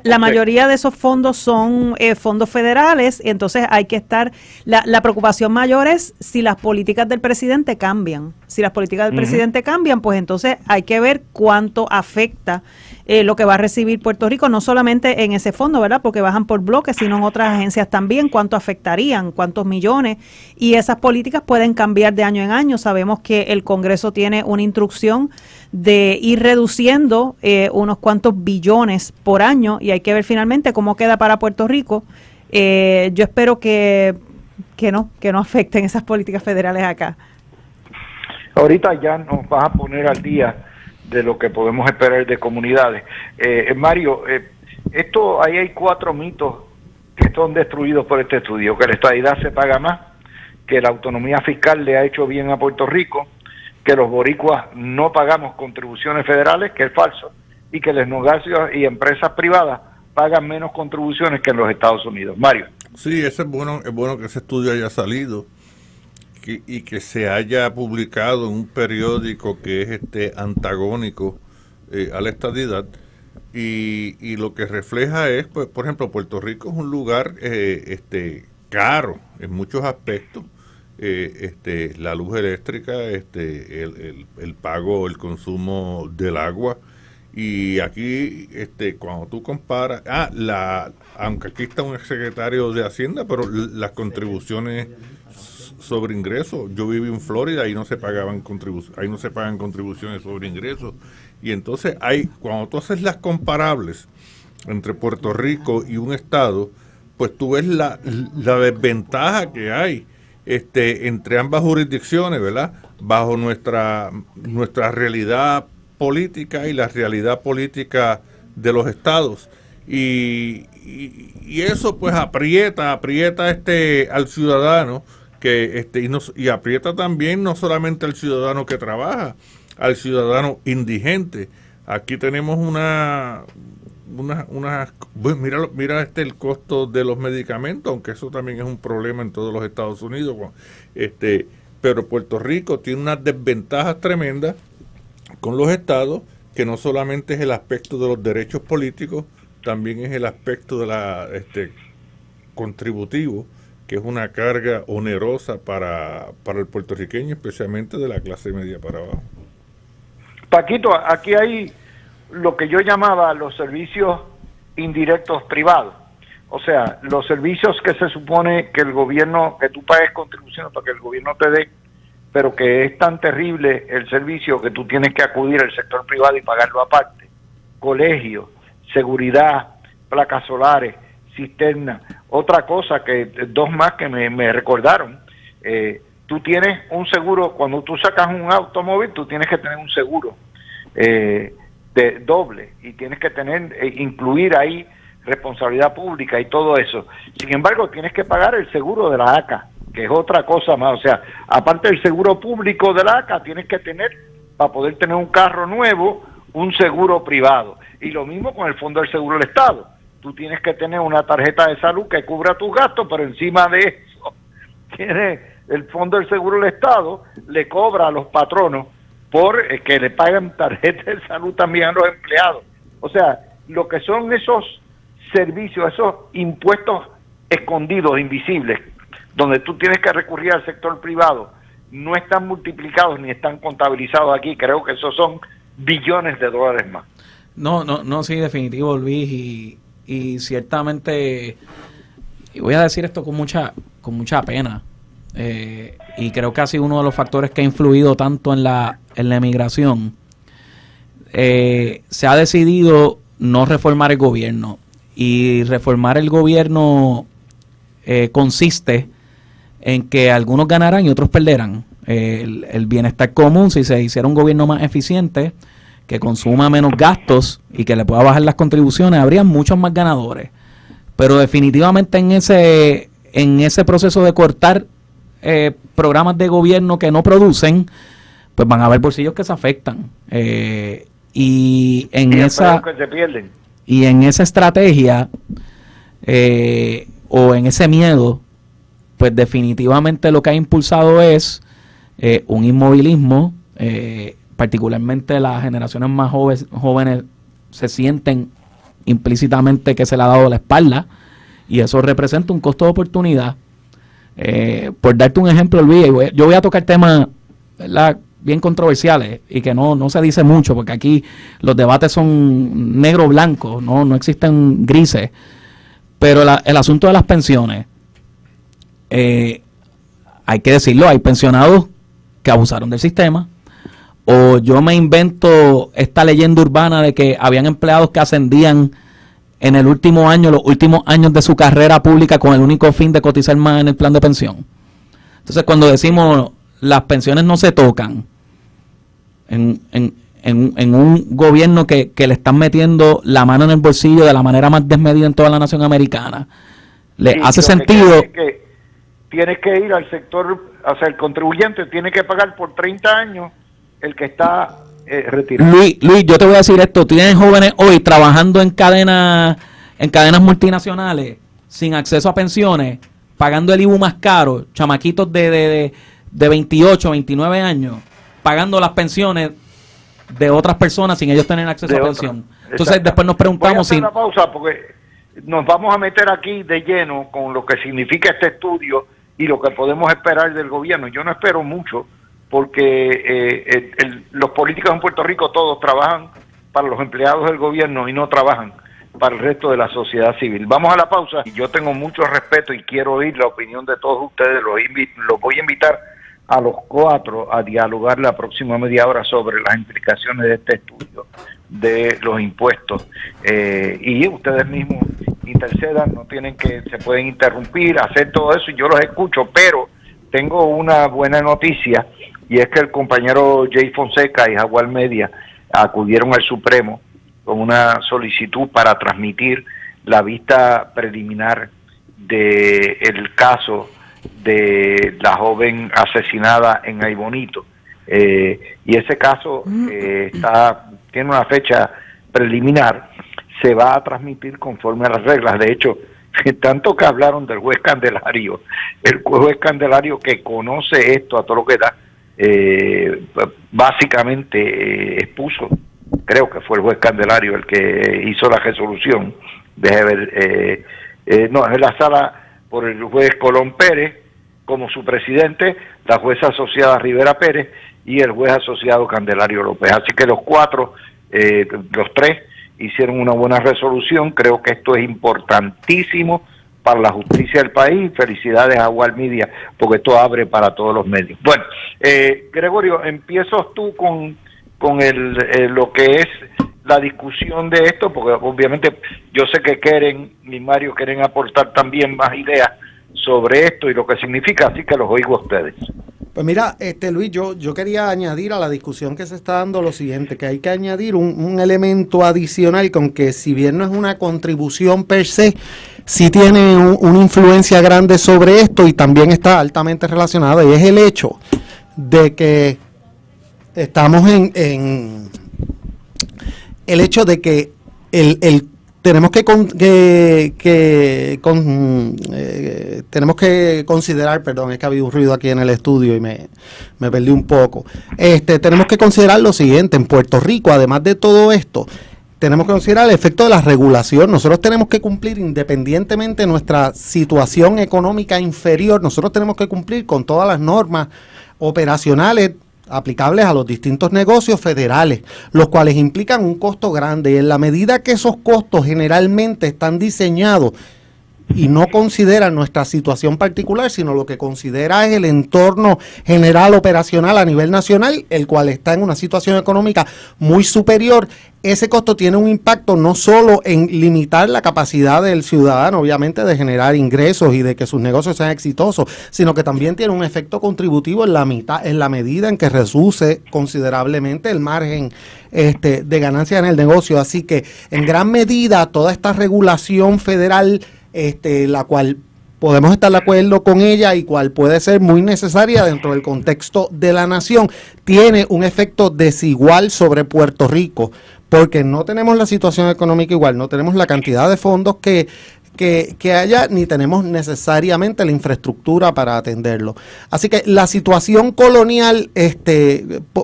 la mayoría de esos fondos son fondos federales, entonces hay que estar, la preocupación mayor es si las políticas del presidente cambian. Si las políticas del presidente cambian, pues entonces hay que ver cuánto afecta lo que va a recibir Puerto Rico, no solamente en ese fondo, ¿verdad?, porque bajan por bloques, sino en otras agencias también, cuánto afectarían, cuántos millones, y esas políticas pueden cambiar de año en año. Sabemos que el Congreso tiene una instrucción de ir reduciendo unos cuantos billones por año, y hay que ver finalmente cómo queda para Puerto Rico. Yo espero que no afecten esas políticas federales acá. Ahorita ya nos vas a poner al día de lo que podemos esperar de comunidades. Mario, ahí hay 4 mitos que son destruidos por este estudio: que la estadidad se paga más, que la autonomía fiscal le ha hecho bien a Puerto Rico, que los boricuas no pagamos contribuciones federales, que es falso, y que los negocios y empresas privadas pagan menos contribuciones que en los Estados Unidos. Mario. Sí, eso es bueno que ese estudio haya salido y que se haya publicado en un periódico que es antagónico a la estadidad, y lo que refleja es, pues, por ejemplo, Puerto Rico es un lugar caro en muchos aspectos. La luz eléctrica, el pago, el consumo del agua, y aquí cuando tú comparas, aunque aquí está un exsecretario de Hacienda, pero las contribuciones sobre ingresos, yo viví en Florida, ahí no se pagan contribuciones sobre ingresos, y entonces cuando tú haces las comparables entre Puerto Rico y un estado, pues tú ves la desventaja que hay entre ambas jurisdicciones, ¿verdad?, bajo nuestra realidad política y la realidad política de los estados, y eso pues aprieta al ciudadano, que y aprieta también no solamente al ciudadano que trabaja, al ciudadano indigente. Aquí tenemos mira el costo de los medicamentos, aunque eso también es un problema en todos los Estados Unidos, pero Puerto Rico tiene unas desventajas tremendas con los estados, que no solamente es el aspecto de los derechos políticos, también es el aspecto de la contributivo, que es una carga onerosa para el puertorriqueño, especialmente de la clase media para abajo. Paquito, aquí hay lo que yo llamaba los servicios indirectos privados. O sea, los servicios que se supone que el gobierno, que tú pagues contribuciones para que el gobierno te dé, pero que es tan terrible el servicio que tú tienes que acudir al sector privado y pagarlo aparte. Colegios, seguridad, placas solares, cisterna. Otra cosa, que 2 más que me recordaron, tú tienes un seguro, cuando tú sacas un automóvil, tú tienes que tener un seguro de doble, y tienes que incluir ahí responsabilidad pública y todo eso. Sin embargo, tienes que pagar el seguro de la ACA, que es otra cosa más. O sea, aparte del seguro público de la ACA, tienes que tener, para poder tener un carro nuevo, un seguro privado. Y lo mismo con el Fondo del Seguro del Estado. Tú tienes que tener una tarjeta de salud que cubra tus gastos, pero encima de eso, tiene el Fondo del Seguro del Estado, le cobra a los patronos por que le pagan tarjetas de salud también a los empleados. O sea, lo que son esos servicios, esos impuestos escondidos, invisibles, donde tú tienes que recurrir al sector privado, no están multiplicados ni están contabilizados aquí. Creo que esos son billones de dólares más. No, sí, definitivo, Luis, y ciertamente, y voy a decir esto con mucha pena, y creo que ha sido uno de los factores que ha influido tanto en la emigración. Se ha decidido no reformar el gobierno, y reformar el gobierno consiste en que algunos ganarán y otros perderán. El bienestar común, si se hiciera un gobierno más eficiente, que consuma menos gastos y que le pueda bajar las contribuciones, habría muchos más ganadores. Pero definitivamente en ese proceso de cortar programas de gobierno que no producen, pues van a haber bolsillos que se afectan. Y en esa estrategia o en ese miedo, pues definitivamente lo que ha impulsado es un inmovilismo. Particularmente las generaciones más jóvenes se sienten implícitamente que se le ha dado la espalda, y eso representa un costo de oportunidad. Por darte un ejemplo, Luis, yo voy a tocar temas, ¿verdad?, bien controversiales y que no se dice mucho, porque aquí los debates son negro-blanco, no existen grises. Pero el asunto de las pensiones, hay que decirlo, hay pensionados que abusaron del sistema, o yo me invento esta leyenda urbana de que habían empleados que ascendían en el último año, los últimos años de su carrera pública, con el único fin de cotizar más en el plan de pensión. Entonces, cuando decimos las pensiones no se tocan, en un gobierno que le están metiendo la mano en el bolsillo de la manera más desmedida en toda la nación americana, le hace sentido. Tienes que ir al sector, o sea, el contribuyente tiene que pagar por 30 años el que está retirado. Luis, yo te voy a decir esto: tienes jóvenes hoy trabajando en cadenas multinacionales sin acceso a pensiones, pagando el IBU más caro, chamaquitos de 28, 29 años, pagando las pensiones de otras personas sin ellos tener acceso a pensión. Entonces después nos preguntamos si... Voy a hacer una pausa porque nos vamos a meter aquí de lleno con lo que significa este estudio y lo que podemos esperar del gobierno. Yo no espero mucho, porque los políticos en Puerto Rico todos trabajan para los empleados del gobierno y no trabajan para el resto de la sociedad civil. Vamos a la pausa. Yo tengo mucho respeto y quiero oír la opinión de todos ustedes. Los voy a invitar a los cuatro a dialogar la próxima media hora sobre las implicaciones de este estudio de los impuestos. Y ustedes mismos intercedan, se pueden interrumpir, hacer todo eso, y yo los escucho, pero tengo una buena noticia, y es que el compañero Jay Fonseca y Jaguar Media acudieron al Supremo con una solicitud para transmitir la vista preliminar del caso de la joven asesinada en Aybonito. Y ese caso tiene una fecha preliminar, se va a transmitir conforme a las reglas. De hecho, tanto que hablaron del juez Candelario, el juez Candelario, que conoce esto a todo lo que da, básicamente expuso, creo que fue el juez Candelario el que hizo la resolución, deje ver, no, es la sala por el juez Colón Pérez como su presidente, la jueza asociada Rivera Pérez y el juez asociado Candelario López. Así que los tres hicieron una buena resolución. Creo que esto es importantísimo para la justicia del país. Felicidades a Jaguar Media, porque esto abre para todos los medios. Bueno, Gregorio, empiezas tú con lo que es la discusión de esto, porque obviamente yo sé que Keren y Mario quieren aportar también más ideas sobre esto y lo que significa, así que los oigo a ustedes. Pues mira, Luis, yo quería añadir a la discusión que se está dando lo siguiente, que hay que añadir un elemento adicional con que si bien no es una contribución per se, sí tiene una influencia grande sobre esto y también está altamente relacionado, y es el hecho de que estamos en el hecho de que tenemos tenemos que considerar, perdón, es que ha habido un ruido aquí en el estudio y me perdí un poco. Tenemos que considerar lo siguiente: en Puerto Rico, además de todo esto, tenemos que considerar el efecto de la regulación. Nosotros tenemos que cumplir, independientemente de nuestra situación económica inferior, nosotros tenemos que cumplir con todas las normas operacionales aplicables a los distintos negocios federales, los cuales implican un costo grande, y en la medida que esos costos generalmente están diseñados y no consideran nuestra situación particular, sino lo que considera es el entorno general operacional a nivel nacional, el cual está en una situación económica muy superior, ese costo tiene un impacto no solo en limitar la capacidad del ciudadano, obviamente, de generar ingresos y de que sus negocios sean exitosos, sino que también tiene un efecto contributivo en la medida en que reduce considerablemente el margen de ganancia en el negocio. Así que, en gran medida, toda esta regulación federal, la cual podemos estar de acuerdo con ella y cual puede ser muy necesaria dentro del contexto de la nación, tiene un efecto desigual sobre Puerto Rico, porque no tenemos la situación económica igual, no tenemos la cantidad de fondos que haya, ni tenemos necesariamente la infraestructura para atenderlo. Así que la situación colonial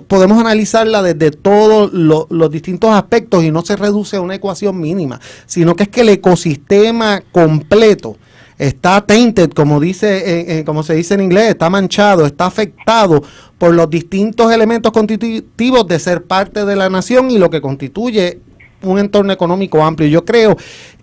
podemos analizarla desde todos los distintos aspectos y no se reduce a una ecuación mínima, sino que es que el ecosistema completo está tainted, como se dice en inglés, está manchado, está afectado por los distintos elementos constitutivos de ser parte de la nación y lo que constituye un entorno económico amplio. Yo creo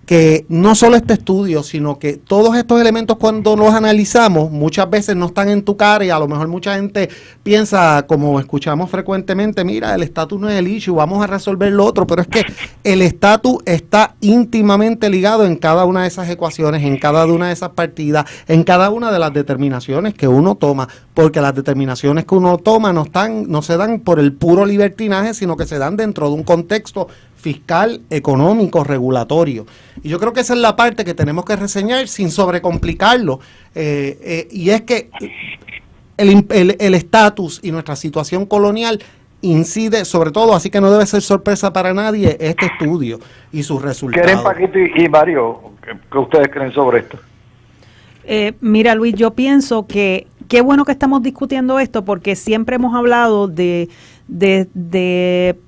que no solo este estudio, sino que todos estos elementos, cuando los analizamos, muchas veces no están en tu cara, y a lo mejor mucha gente piensa, como escuchamos frecuentemente, mira, el estatus no es el issue, vamos a resolver lo otro, pero es que el estatus está íntimamente ligado en cada una de esas ecuaciones, en cada una de esas partidas, en cada una de las determinaciones que uno toma, porque las determinaciones que uno toma no se dan por el puro libertinaje, sino que se dan dentro de un contexto fiscal, económico, regulatorio. Y yo creo que esa es la parte que tenemos que reseñar sin sobrecomplicarlo, y es que el estatus y nuestra situación colonial incide sobre todo, así que no debe ser sorpresa para nadie este estudio y sus resultados. ¿Quieren, Paquito y Mario, qué ustedes creen sobre esto? Mira, Luis, yo pienso que qué bueno que estamos discutiendo esto, porque siempre hemos hablado de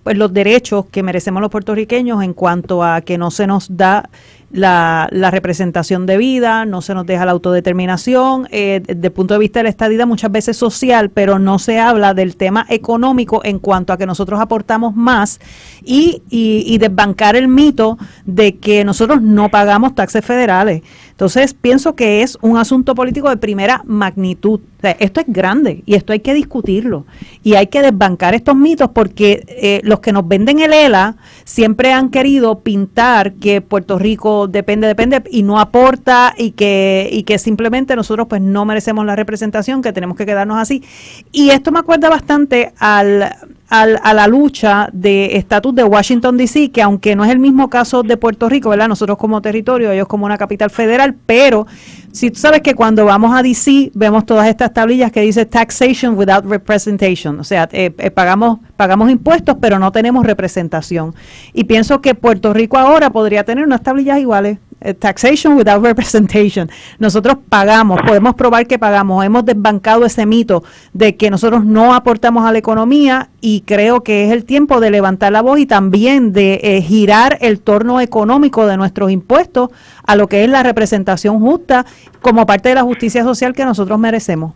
pues, los derechos que merecemos los puertorriqueños en cuanto a que no se nos da la representación debida, no se nos deja la autodeterminación, desde el punto de vista de la estadidad muchas veces social, pero no se habla del tema económico en cuanto a que nosotros aportamos más y desbancar el mito de que nosotros no pagamos taxes federales. Entonces pienso que es un asunto político de primera magnitud. O sea, esto es grande y esto hay que discutirlo y hay que desbancar estos mitos, porque los que nos venden el ELA siempre han querido pintar que Puerto Rico depende y no aporta y que simplemente nosotros pues no merecemos la representación, que tenemos que quedarnos así. Y esto me acuerda bastante a la lucha de estatus de Washington D.C., que aunque no es el mismo caso de Puerto Rico, ¿verdad? Nosotros como territorio, ellos como una capital federal, pero si tú sabes que cuando vamos a D.C. vemos todas estas tablillas que dice taxation without representation, o sea, pagamos impuestos pero no tenemos representación. Y pienso que Puerto Rico ahora podría tener unas tablillas iguales. Taxation without representation. Nosotros pagamos, podemos probar que pagamos, hemos desbancado ese mito de que nosotros no aportamos a la economía, y creo que es el tiempo de levantar la voz y también de girar el torno económico de nuestros impuestos a lo que es la representación justa como parte de la justicia social que nosotros merecemos.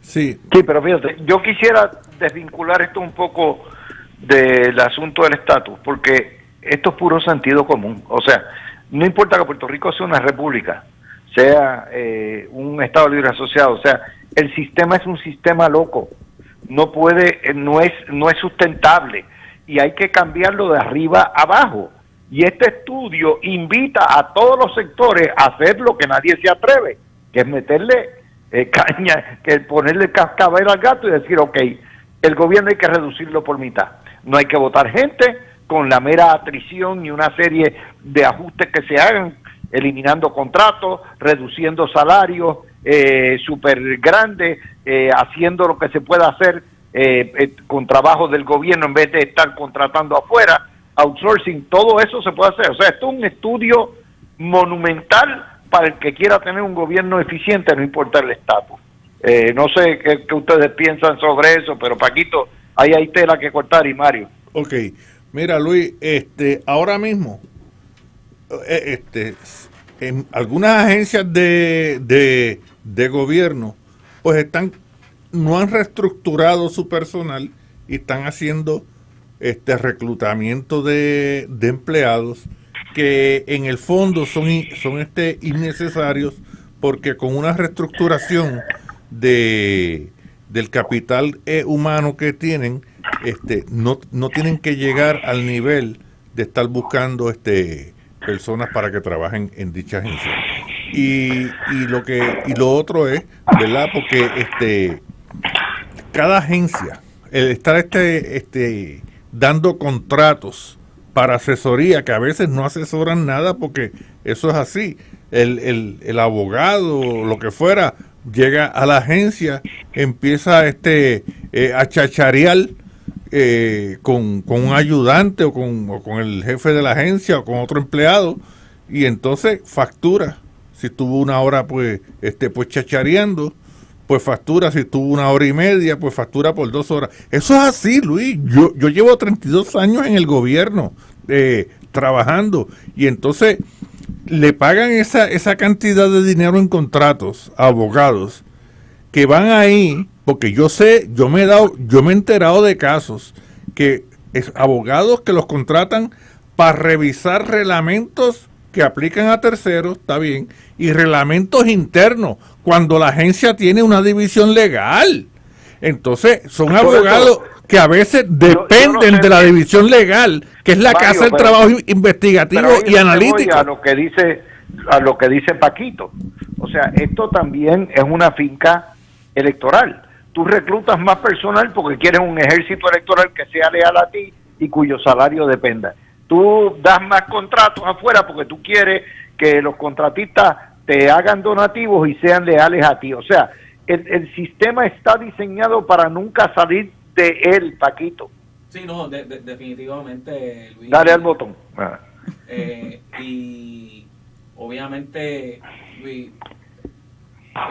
Sí, pero fíjate, yo quisiera desvincular esto un poco del asunto del estatus, porque esto es puro sentido común. O sea, no importa que Puerto Rico sea una república, sea un Estado libre asociado, o sea, el sistema es un sistema loco, no es sustentable y hay que cambiarlo de arriba abajo. Y este estudio invita a todos los sectores a hacer lo que nadie se atreve, que es meterle caña, que ponerle cascabel al gato y decir, ok, el gobierno hay que reducirlo por mitad. No hay que votar gente con la mera atrición y una serie de ajustes que se hagan, eliminando contratos, reduciendo salarios súper grandes, haciendo lo que se pueda hacer con trabajo del gobierno en vez de estar contratando afuera, outsourcing, todo eso se puede hacer. O sea, esto es un estudio monumental para el que quiera tener un gobierno eficiente, no importa el estatus. No sé qué ustedes piensan sobre eso, pero Paquito, ahí hay tela que cortar. Y Mario. Ok, mira Luis, ahora mismo, en algunas agencias de gobierno, pues no han reestructurado su personal y están haciendo reclutamiento de empleados que en el fondo son innecesarios, porque con una reestructuración del capital humano que tienen, no tienen que llegar al nivel de estar buscando personas para que trabajen en dicha agencia. Y lo otro es, ¿verdad? Porque cada agencia, el estar dando contratos para asesoría, que a veces no asesoran nada, porque eso es así, el abogado, lo que fuera, llega a la agencia, empieza a chacharear con un ayudante o con el jefe de la agencia o con otro empleado, y entonces factura. Si estuvo una hora pues chachareando, pues factura. Si estuvo una hora y media, pues factura por 2 horas. Eso es así, Luis. Yo llevo 32 años en el gobierno trabajando, y entonces le pagan esa cantidad de dinero en contratos a abogados que van ahí, porque yo me he enterado de casos que abogados que los contratan para revisar reglamentos que aplican a terceros, está bien, y reglamentos internos, cuando la agencia tiene una división legal. Entonces, son abogados que a veces dependen de la división legal, que es la que hace el trabajo investigativo y analítico. A lo que dice Paquito. O sea, esto también es una finca electoral. Tú reclutas más personal porque quieres un ejército electoral que sea leal a ti y cuyo salario dependa. Tú das más contratos afuera porque tú quieres que los contratistas te hagan donativos y sean leales a ti. O sea, el sistema está diseñado para nunca salir de él, Paquito. Sí, no, definitivamente, Luis. Dale al botón. Y obviamente, Luis,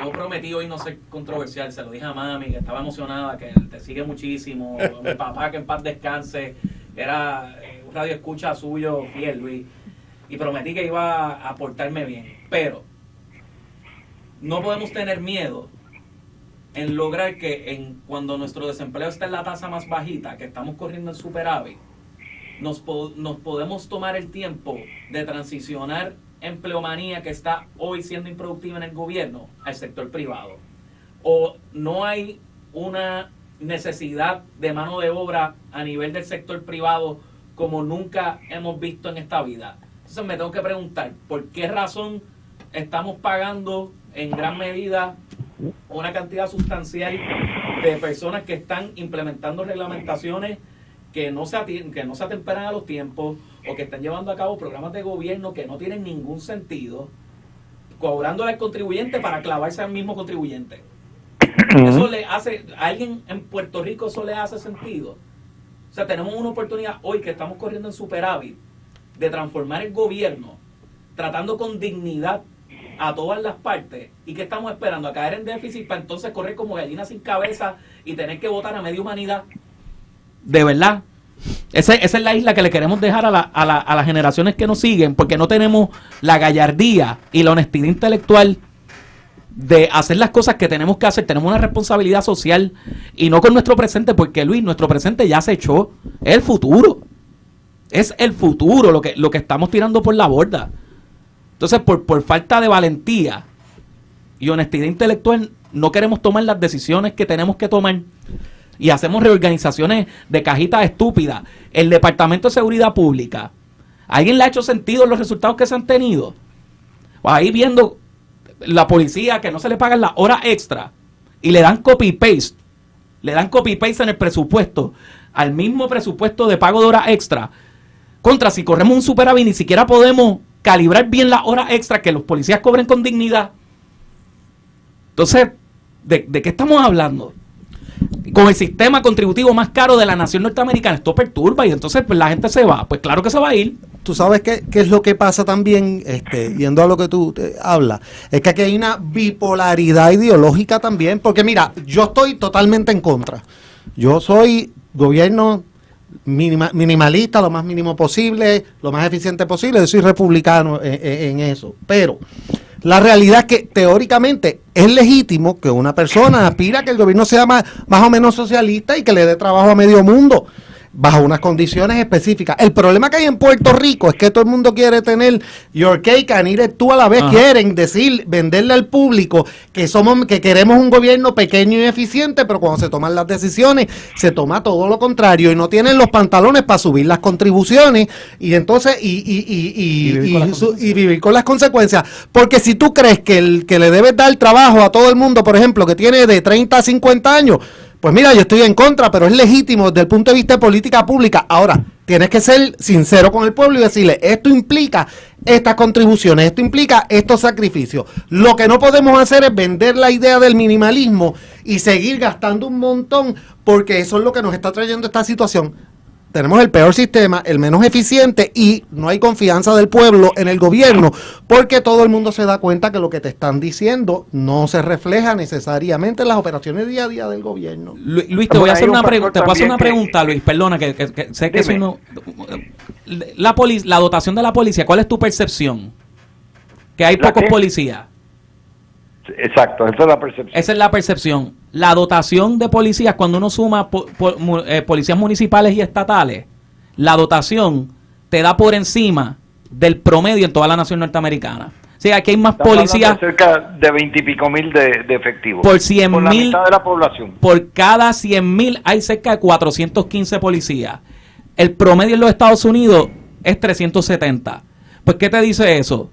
yo prometí hoy no ser controversial, se lo dije a mami, que estaba emocionada, que te sigue muchísimo, mi papá, que en paz descanse, era un radio escucha suyo fiel, Luis, y prometí que iba a portarme bien, pero no podemos tener miedo en lograr que cuando nuestro desempleo está en la tasa más bajita, que estamos corriendo en superávit, nos podemos tomar el tiempo de transicionar empleomanía que está hoy siendo improductiva en el gobierno al sector privado. O no hay una necesidad de mano de obra a nivel del sector privado como nunca hemos visto en esta vida. Entonces me tengo que preguntar, ¿por qué razón estamos pagando en gran medida una cantidad sustancial de personas que están implementando reglamentaciones que no se atemperan a los tiempos, o que están llevando a cabo programas de gobierno que no tienen ningún sentido, cobrándole al contribuyente para clavarse al mismo contribuyente? Eso le hace, a alguien en Puerto Rico eso le hace sentido. O sea, tenemos una oportunidad hoy que estamos corriendo en superávit de transformar el gobierno, tratando con dignidad a todas las partes, y que estamos esperando a caer en déficit para entonces correr como gallina sin cabeza y tener que votar a media humanidad. De verdad, esa es la isla que le queremos dejar a las generaciones que nos siguen, porque no tenemos la gallardía y la honestidad intelectual de hacer las cosas que tenemos que hacer. Tenemos una responsabilidad social, y no con nuestro presente, porque Luis, nuestro presente ya se echó, es el futuro lo que estamos tirando por la borda. Entonces, por falta de valentía y honestidad intelectual, no queremos tomar las decisiones que tenemos que tomar, y hacemos reorganizaciones de cajitas estúpidas. El Departamento de Seguridad Pública, ¿a alguien le ha hecho sentido los resultados que se han tenido? Ahí viendo la policía que no se le pagan las horas extra y le dan copy-paste en el presupuesto, al mismo presupuesto de pago de horas extra, contra si corremos un superávit ni siquiera podemos calibrar bien las horas extra que los policías cobren con dignidad. Entonces, ¿de qué estamos hablando? Con el sistema contributivo más caro de la nación norteamericana, esto perturba y entonces pues, la gente se va. Pues claro que se va a ir. Tú sabes qué es lo que pasa también, yendo a lo que tú hablas, es que aquí hay una bipolaridad ideológica también, porque mira, yo estoy totalmente en contra. Yo soy gobierno minimalista, lo más mínimo posible, lo más eficiente posible. Yo soy republicano en eso, pero la realidad es que teóricamente es legítimo que una persona aspira a que el gobierno sea más o menos socialista y que le dé trabajo a medio mundo, bajo unas condiciones específicas. El problema que hay en Puerto Rico es que todo el mundo quiere tener your cake and eat it too a la vez. Ajá. Quieren venderle al público que queremos un gobierno pequeño y eficiente, pero cuando se toman las decisiones se toma todo lo contrario y no tienen los pantalones para subir las contribuciones y entonces y vivir con las consecuencias. Porque si tú crees que le debes dar trabajo a todo el mundo, por ejemplo, que tiene de 30 a 50 años, pues mira, yo estoy en contra, pero es legítimo desde el punto de vista de política pública. Ahora, tienes que ser sincero con el pueblo y decirle, esto implica estas contribuciones, esto implica estos sacrificios. Lo que no podemos hacer es vender la idea del minimalismo y seguir gastando un montón, porque eso es lo que nos está trayendo esta situación. Tenemos el peor sistema, el menos eficiente, y no hay confianza del pueblo en el gobierno, porque todo el mundo se da cuenta que lo que te están diciendo no se refleja necesariamente en las operaciones día a día del gobierno. Luis, te voy a hacer una pregunta. Te voy a hacer una pregunta, Luis, perdona, que sé que eso no... La dotación de la policía, ¿cuál es tu percepción? Que hay pocos policías. Exacto, esa es la percepción. Esa es la percepción. La dotación de policías, cuando uno suma policías municipales y estatales, la dotación te da por encima del promedio en toda la nación norteamericana. O sea, aquí hay más policías. Cerca de 20 y pico mil de efectivos. Por 100 por la mil. mitad de la población. Por cada 100,000 hay cerca de 415 policías. El promedio en los Estados Unidos es 370. Pues, ¿qué te dice eso?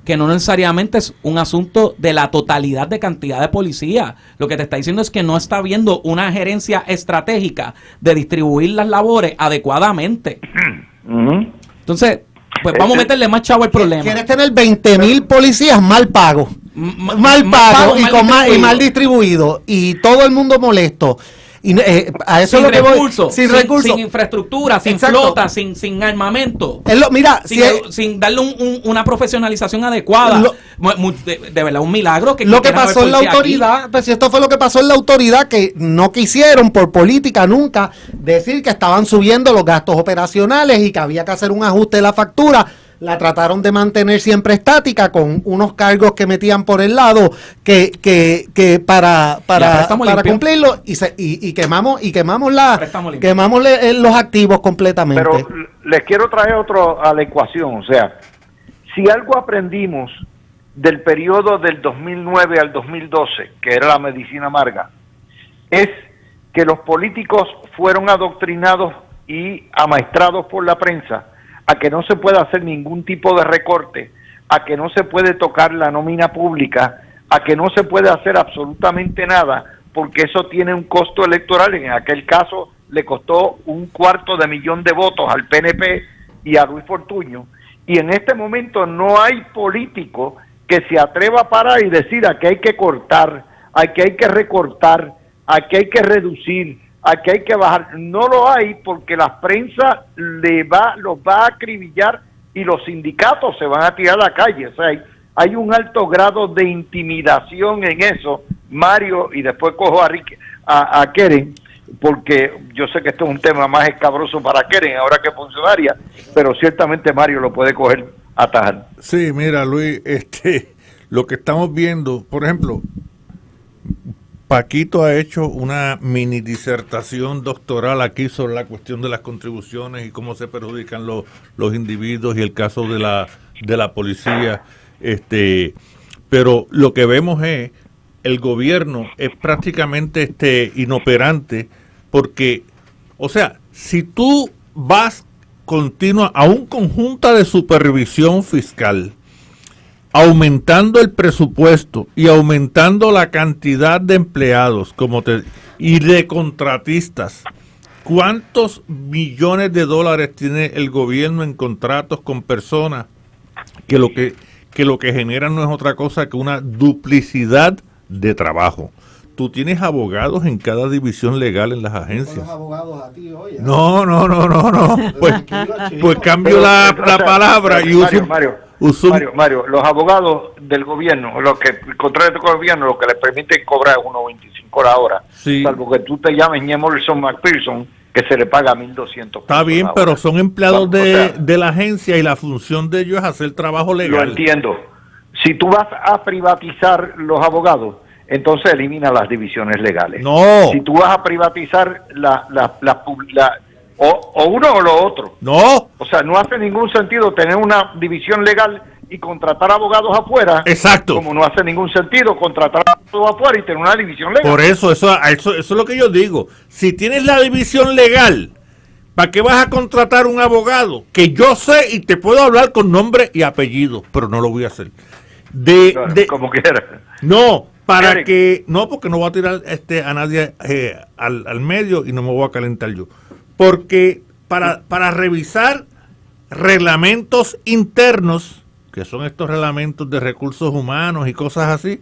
Que no necesariamente es un asunto de la totalidad de cantidad de policía. Lo que te está diciendo es que no está habiendo una gerencia estratégica de distribuir las labores adecuadamente. Entonces, pues vamos a meterle más chavo al problema. Quieres tener 20,000 policías mal pagos. Mal pagos y mal distribuidos. Y todo el mundo molesto. Y a eso sin es lo que recursos, voy, sin recursos, sin infraestructura, sin flota, sin armamento, sin darle una profesionalización adecuada. De verdad, un milagro que lo que pasó en la autoridad, pues esto fue lo que pasó en la autoridad, que no quisieron por política nunca decir que estaban subiendo los gastos operacionales y que había que hacer un ajuste de la factura. La trataron de mantener siempre estática con unos cargos que metían por el lado que para cumplirlo y quemamos los activos completamente. Pero les quiero traer otro a la ecuación, o sea, si algo aprendimos del periodo del 2009 al 2012, que era la medicina amarga, es que los políticos fueron adoctrinados y amaestrados por la prensa a que no se puede hacer ningún tipo de recorte, a que no se puede tocar la nómina pública, a que no se puede hacer absolutamente nada, porque eso tiene un costo electoral. En aquel caso le costó $250,000 de votos al PNP y a Luis Fortuño, y en este momento no hay político que se atreva a parar y decir aquí hay que cortar, aquí hay que recortar, aquí hay que reducir, aquí hay que bajar. No lo hay porque la prensa los va a acribillar y los sindicatos se van a tirar a la calle. O sea, hay un alto grado de intimidación en eso, Mario, y después cojo a Keren, porque yo sé que esto es un tema más escabroso para Keren ahora que funcionaria, pero ciertamente Mario lo puede coger a tajar. Sí, mira, Luis, lo que estamos viendo, por ejemplo, Paquito ha hecho una mini disertación doctoral aquí sobre la cuestión de las contribuciones y cómo se perjudican los individuos y el caso de la policía. Pero lo que vemos es el gobierno es prácticamente inoperante porque, o sea, si tú vas continua a un conjunto de supervisión fiscal aumentando el presupuesto y aumentando la cantidad de empleados y de contratistas, ¿cuántos millones de dólares tiene el gobierno en contratos con personas que lo que generan no es otra cosa que una duplicidad de trabajo? Tú tienes abogados en cada división legal en las agencias. ¿Los abogados a ti hoy? No. Pues cambio la palabra y Mario, los abogados del gobierno, los que contratan con el gobierno, lo que les permiten cobrar es 1.25 la hora. Sí. Salvo que tú te llames Morrison McPherson, que se le paga 1.200 pesos. Está bien, pero son empleados de la agencia y la función de ellos es hacer trabajo legal. Lo entiendo. Si tú vas a privatizar los abogados, entonces elimina las divisiones legales. No. Si tú vas a privatizar o uno o lo otro. No. O sea, no hace ningún sentido tener una división legal y contratar abogados afuera. Exacto. Como no hace ningún sentido contratar abogados afuera y tener una división legal. Por eso es lo que yo digo. Si tienes la división legal, ¿para qué vas a contratar un abogado? Que yo sé y te puedo hablar con nombre y apellido, pero no lo voy a hacer. Como quieras. No, porque no voy a tirar a nadie al medio y no me voy a calentar yo. Porque para revisar reglamentos internos, que son estos reglamentos de recursos humanos y cosas así,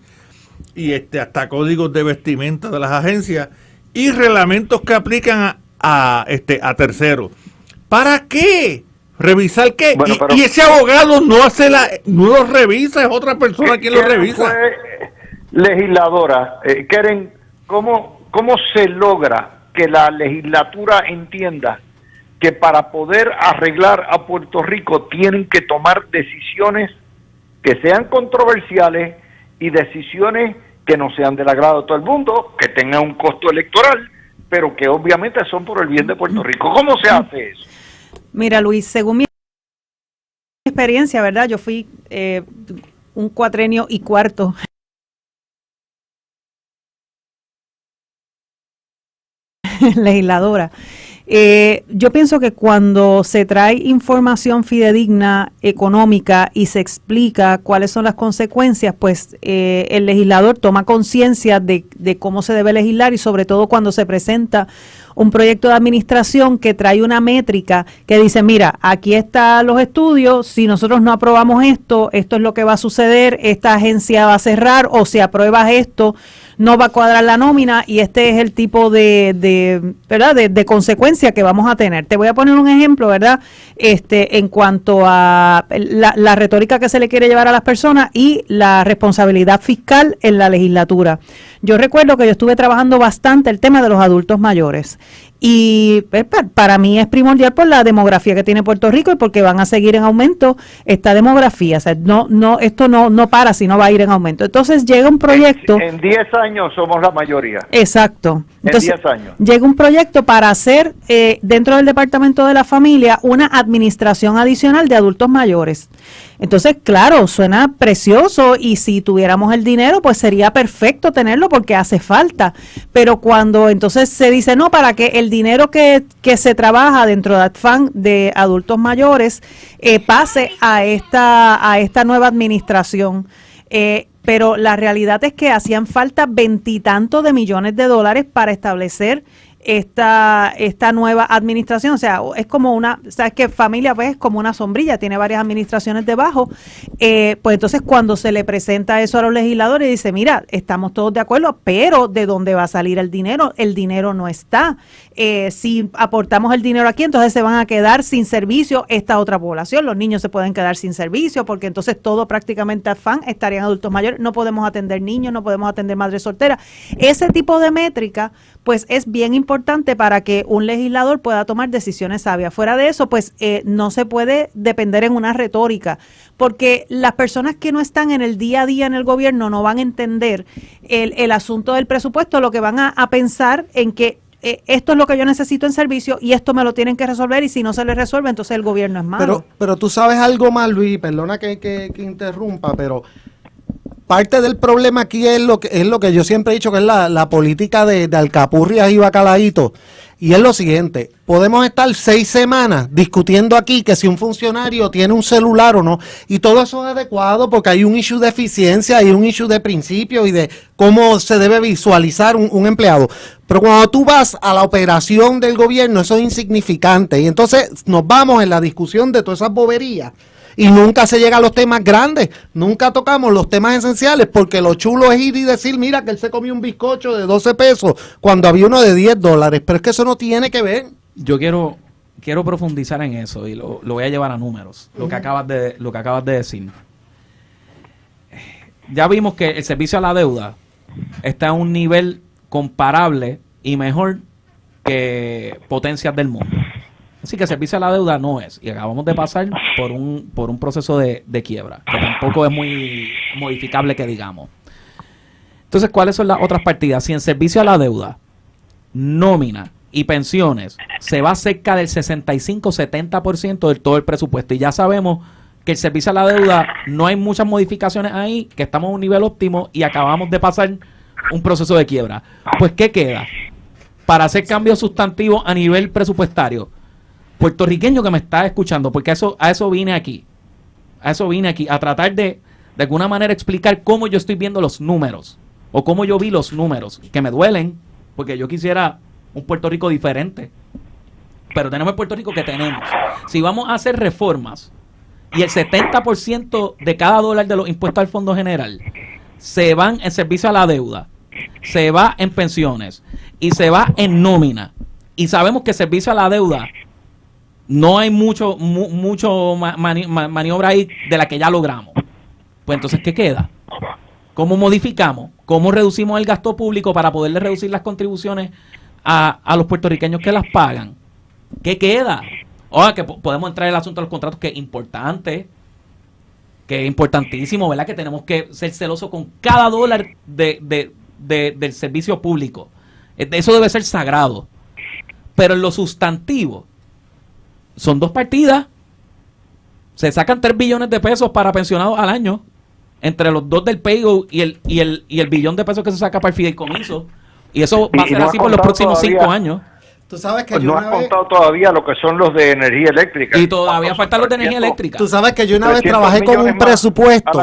y hasta códigos de vestimenta de las agencias, y reglamentos que aplican a terceros. ¿Para qué? ¿Revisar qué? Bueno, y ese abogado no lo revisa, es otra persona quien lo revisa. Legisladora, Keren, ¿cómo se logra que la legislatura entienda que para poder arreglar a Puerto Rico tienen que tomar decisiones que sean controversiales y decisiones que no sean del agrado de todo el mundo, que tengan un costo electoral, pero que obviamente son por el bien de Puerto Rico? ¿Cómo se hace eso? Mira, Luis, según mi experiencia, ¿verdad? Yo fui un cuatrenio y cuarto legisladora. Yo pienso que cuando se trae información fidedigna, económica, y se explica cuáles son las consecuencias, pues el legislador toma conciencia de cómo se debe legislar, y sobre todo cuando se presenta un proyecto de administración que trae una métrica que dice, mira, aquí están los estudios, si nosotros no aprobamos esto es lo que va a suceder, esta agencia va a cerrar, o si apruebas esto, no va a cuadrar la nómina, y este es el tipo ¿verdad? de consecuencia que vamos a tener. Te voy a poner un ejemplo, ¿verdad? En cuanto a la retórica que se le quiere llevar a las personas y la responsabilidad fiscal en la legislatura. Yo recuerdo que yo estuve trabajando bastante el tema de los adultos mayores. Y para mí es primordial por la demografía que tiene Puerto Rico y porque van a seguir en aumento esta demografía. O sea, esto no para, sino va a ir en aumento. Entonces llega un proyecto. En 10 años somos la mayoría. Exacto. Entonces, en 10 años. Llega un proyecto para hacer dentro del Departamento de la Familia una administración adicional de adultos mayores. Entonces, claro, suena precioso, y si tuviéramos el dinero, pues sería perfecto tenerlo porque hace falta. Pero cuando entonces se dice, no, para que el dinero que se trabaja dentro de ADFAN de adultos mayores pase a esta nueva administración. Pero la realidad es que hacían falta 20 y tantos de millones de dólares para establecer esta nueva administración. O sea, es como sabes que familia pues es como una sombrilla, tiene varias administraciones debajo. Pues entonces cuando se le presenta eso a los legisladores, dice, mira, estamos todos de acuerdo, pero ¿de dónde va a salir el dinero? El dinero no está. Si aportamos el dinero aquí, entonces se van a quedar sin servicio esta otra población, los niños se pueden quedar sin servicio, porque entonces todo prácticamente ADFAN estarían adultos mayores, no podemos atender niños, no podemos atender madres solteras. Ese tipo de métrica pues es bien importante para que un legislador pueda tomar decisiones sabias. Fuera de eso, pues no se puede depender en una retórica, porque las personas que no están en el día a día en el gobierno no van a entender el asunto del presupuesto, lo que van a pensar en que esto es lo que yo necesito en servicio y esto me lo tienen que resolver, y si no se les resuelve, entonces el gobierno es malo. Pero tú sabes algo más, Luis, perdona que interrumpa, pero parte del problema aquí es lo que yo siempre he dicho, que es la política de alcapurrias y bacalaíto. Y es lo siguiente, podemos estar 6 semanas discutiendo aquí que si un funcionario tiene un celular o no, y todo eso es adecuado porque hay un issue de eficiencia, hay un issue de principio y de cómo se debe visualizar un empleado. Pero cuando tú vas a la operación del gobierno, eso es insignificante. Y entonces nos vamos en la discusión de todas esas boberías. Y nunca se llega a los temas grandes, nunca tocamos los temas esenciales, porque lo chulo es ir y decir, mira que él se comió un bizcocho de 12 pesos cuando había uno de $10, pero es que eso no tiene que ver. Yo quiero profundizar en eso y lo voy a llevar a números, lo que acabas de decir. Ya vimos que el servicio a la deuda está a un nivel comparable y mejor que potencias del mundo. Así que el servicio a la deuda no es. Y acabamos de pasar por un proceso de quiebra, que tampoco es muy modificable que digamos. Entonces, ¿cuáles son las otras partidas? Si en servicio a la deuda, nómina y pensiones se va cerca del 65-70% de todo el presupuesto, y ya sabemos que el servicio a la deuda no hay muchas modificaciones ahí, que estamos a un nivel óptimo y acabamos de pasar un proceso de quiebra. Pues, ¿qué queda? Para hacer cambios sustantivos a nivel presupuestario. Puertorriqueño que me está escuchando, porque a eso vine aquí, a tratar de alguna manera explicar cómo yo estoy viendo los números, o cómo yo vi los números, que me duelen, porque yo quisiera un Puerto Rico diferente, pero tenemos el Puerto Rico que tenemos. Si vamos a hacer reformas, y el 70% de cada dólar de los impuestos al Fondo General se van en servicio a la deuda, se va en pensiones, y se va en nómina, y sabemos que servicio a la deuda no hay mucho maniobra ahí de la que ya logramos. Pues entonces, ¿qué queda? ¿Cómo modificamos? ¿Cómo reducimos el gasto público para poderle reducir las contribuciones a los puertorriqueños que las pagan? ¿Qué queda? Oiga, que podemos entrar en el asunto de los contratos, que es importante, que es importantísimo, ¿verdad? Que tenemos que ser celosos con cada dólar del servicio público. Eso debe ser sagrado. Pero en lo sustantivo, son 2 partidas. Se sacan 3 billones de pesos para pensionados al año, entre los 2 del PayGo y el billón de pesos que se saca para el fideicomiso. Y eso va a ser así por los próximos 5 años. Tú sabes que pues no has contado todavía lo que son los de energía eléctrica. Y todavía faltan los de energía eléctrica. Tú sabes que yo una vez trabajé con un presupuesto.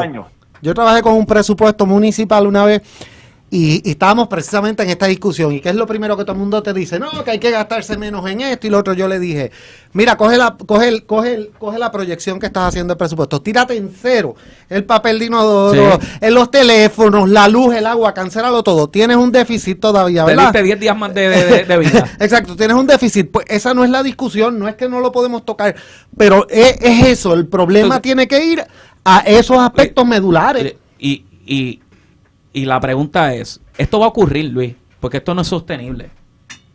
Yo trabajé con un presupuesto municipal una vez. Y estábamos precisamente en esta discusión. ¿Y qué es lo primero que todo el mundo te dice? No, que hay que gastarse menos en esto y lo otro. Yo le dije, mira, coge la proyección que estás haciendo del presupuesto. Tírate en cero el papel de inodoro, en los teléfonos, la luz, el agua, cancélalo todo. Tienes un déficit todavía, ¿verdad? Te diste 10 días más de vida. Exacto, tienes un déficit. Pues esa no es la discusión, no es que no lo podemos tocar. Pero es eso, el problema entonces, tiene que ir a esos aspectos medulares. Y la pregunta es, ¿esto va a ocurrir, Luis? Porque esto no es sostenible.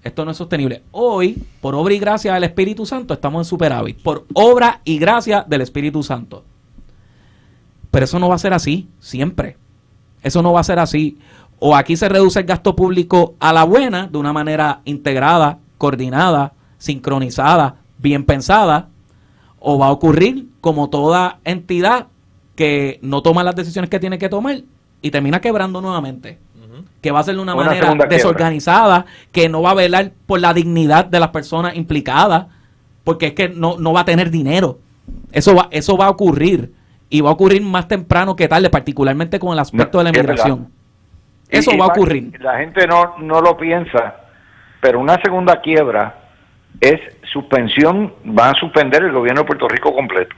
Esto no es sostenible. Hoy, por obra y gracia del Espíritu Santo, estamos en superávit. Por obra y gracia del Espíritu Santo. Pero eso no va a ser así, siempre. Eso no va a ser así. O aquí se reduce el gasto público a la buena, de una manera integrada, coordinada, sincronizada, bien pensada. O va a ocurrir como toda entidad que no toma las decisiones que tiene que tomar y termina quebrando nuevamente, que va a ser de una manera desorganizada, que no va a velar por la dignidad de las personas implicadas, porque es que no va a tener dinero. Eso va a ocurrir, y va a ocurrir más temprano que tarde, particularmente con el aspecto de la inmigración. Eso va a ocurrir. La gente no lo piensa, pero una segunda quiebra es suspensión, van a suspender el gobierno de Puerto Rico completo.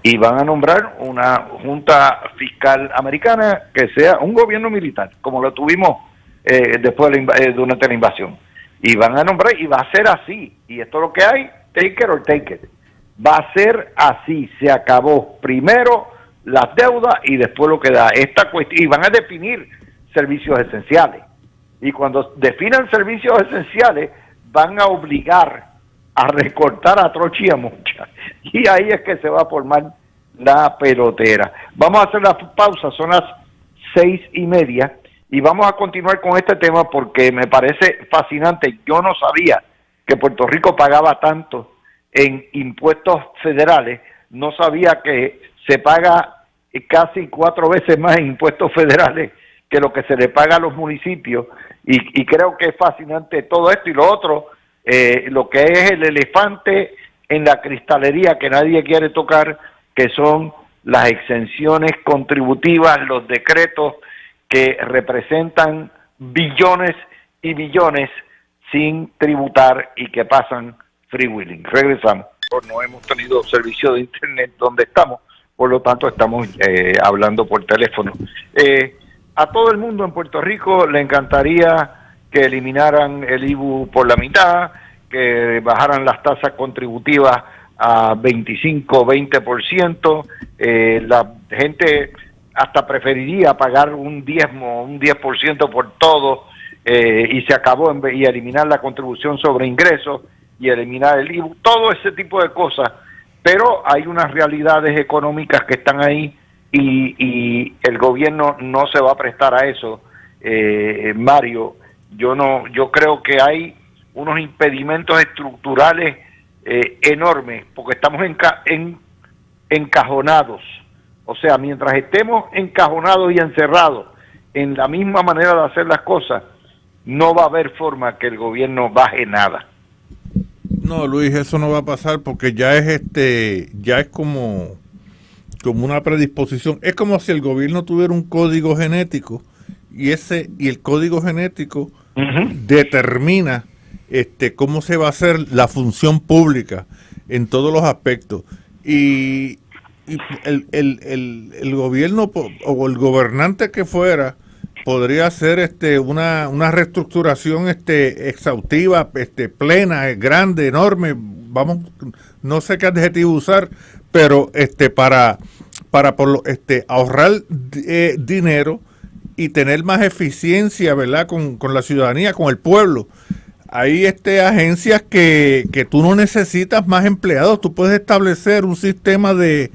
Y van a nombrar una junta fiscal americana que sea un gobierno militar, como lo tuvimos después durante la invasión. Y van a nombrar, y va a ser así. Y esto es lo que hay, take it or take it. Va a ser así, se acabó. Primero las deudas y después lo que da. Esta cuestión, y van a definir servicios esenciales. Y cuando definan servicios esenciales, van a obligar a recortar a trocha y a mocha. Y ahí es que se va a formar la pelotera. Vamos a hacer la pausa, son las 6:30, y vamos a continuar con este tema porque me parece fascinante. Yo no sabía que Puerto Rico pagaba tanto en impuestos federales, no sabía que se paga casi 4 veces más en impuestos federales que lo que se le paga a los municipios, y creo que es fascinante todo esto. Y lo otro, lo que es el elefante en la cristalería que nadie quiere tocar, que son las exenciones contributivas, los decretos que representan billones y billones sin tributar y que pasan freewheeling. Regresamos. No hemos tenido servicio de internet donde estamos, por lo tanto estamos hablando por teléfono. A todo el mundo en Puerto Rico le encantaría que eliminaran el IBU por la mitad, que bajaran las tasas contributivas a 25-20%. La gente hasta preferiría pagar un 10% por todo, y se acabó, y eliminar la contribución sobre ingresos y eliminar el IBU, todo ese tipo de cosas. Pero hay unas realidades económicas que están ahí, y el gobierno no se va a prestar a eso. Mario, yo creo que hay unos impedimentos estructurales enormes, porque estamos encajonados. O sea, mientras estemos encajonados y encerrados en la misma manera de hacer las cosas, no va a haber forma que el gobierno baje nada. No, Luis, eso no va a pasar, porque ya es como una predisposición. Es como si el gobierno tuviera un código genético, y el código genético determina cómo se va a hacer la función pública en todos los aspectos. Y el gobierno o el gobernante que fuera podría hacer una reestructuración exhaustiva, plena, grande, enorme, vamos, no sé qué adjetivo usar, pero para ahorrar dinero y tener más eficiencia, ¿verdad?, con la ciudadanía, con el pueblo. Hay agencias que tú no necesitas más empleados, tú puedes establecer un sistema de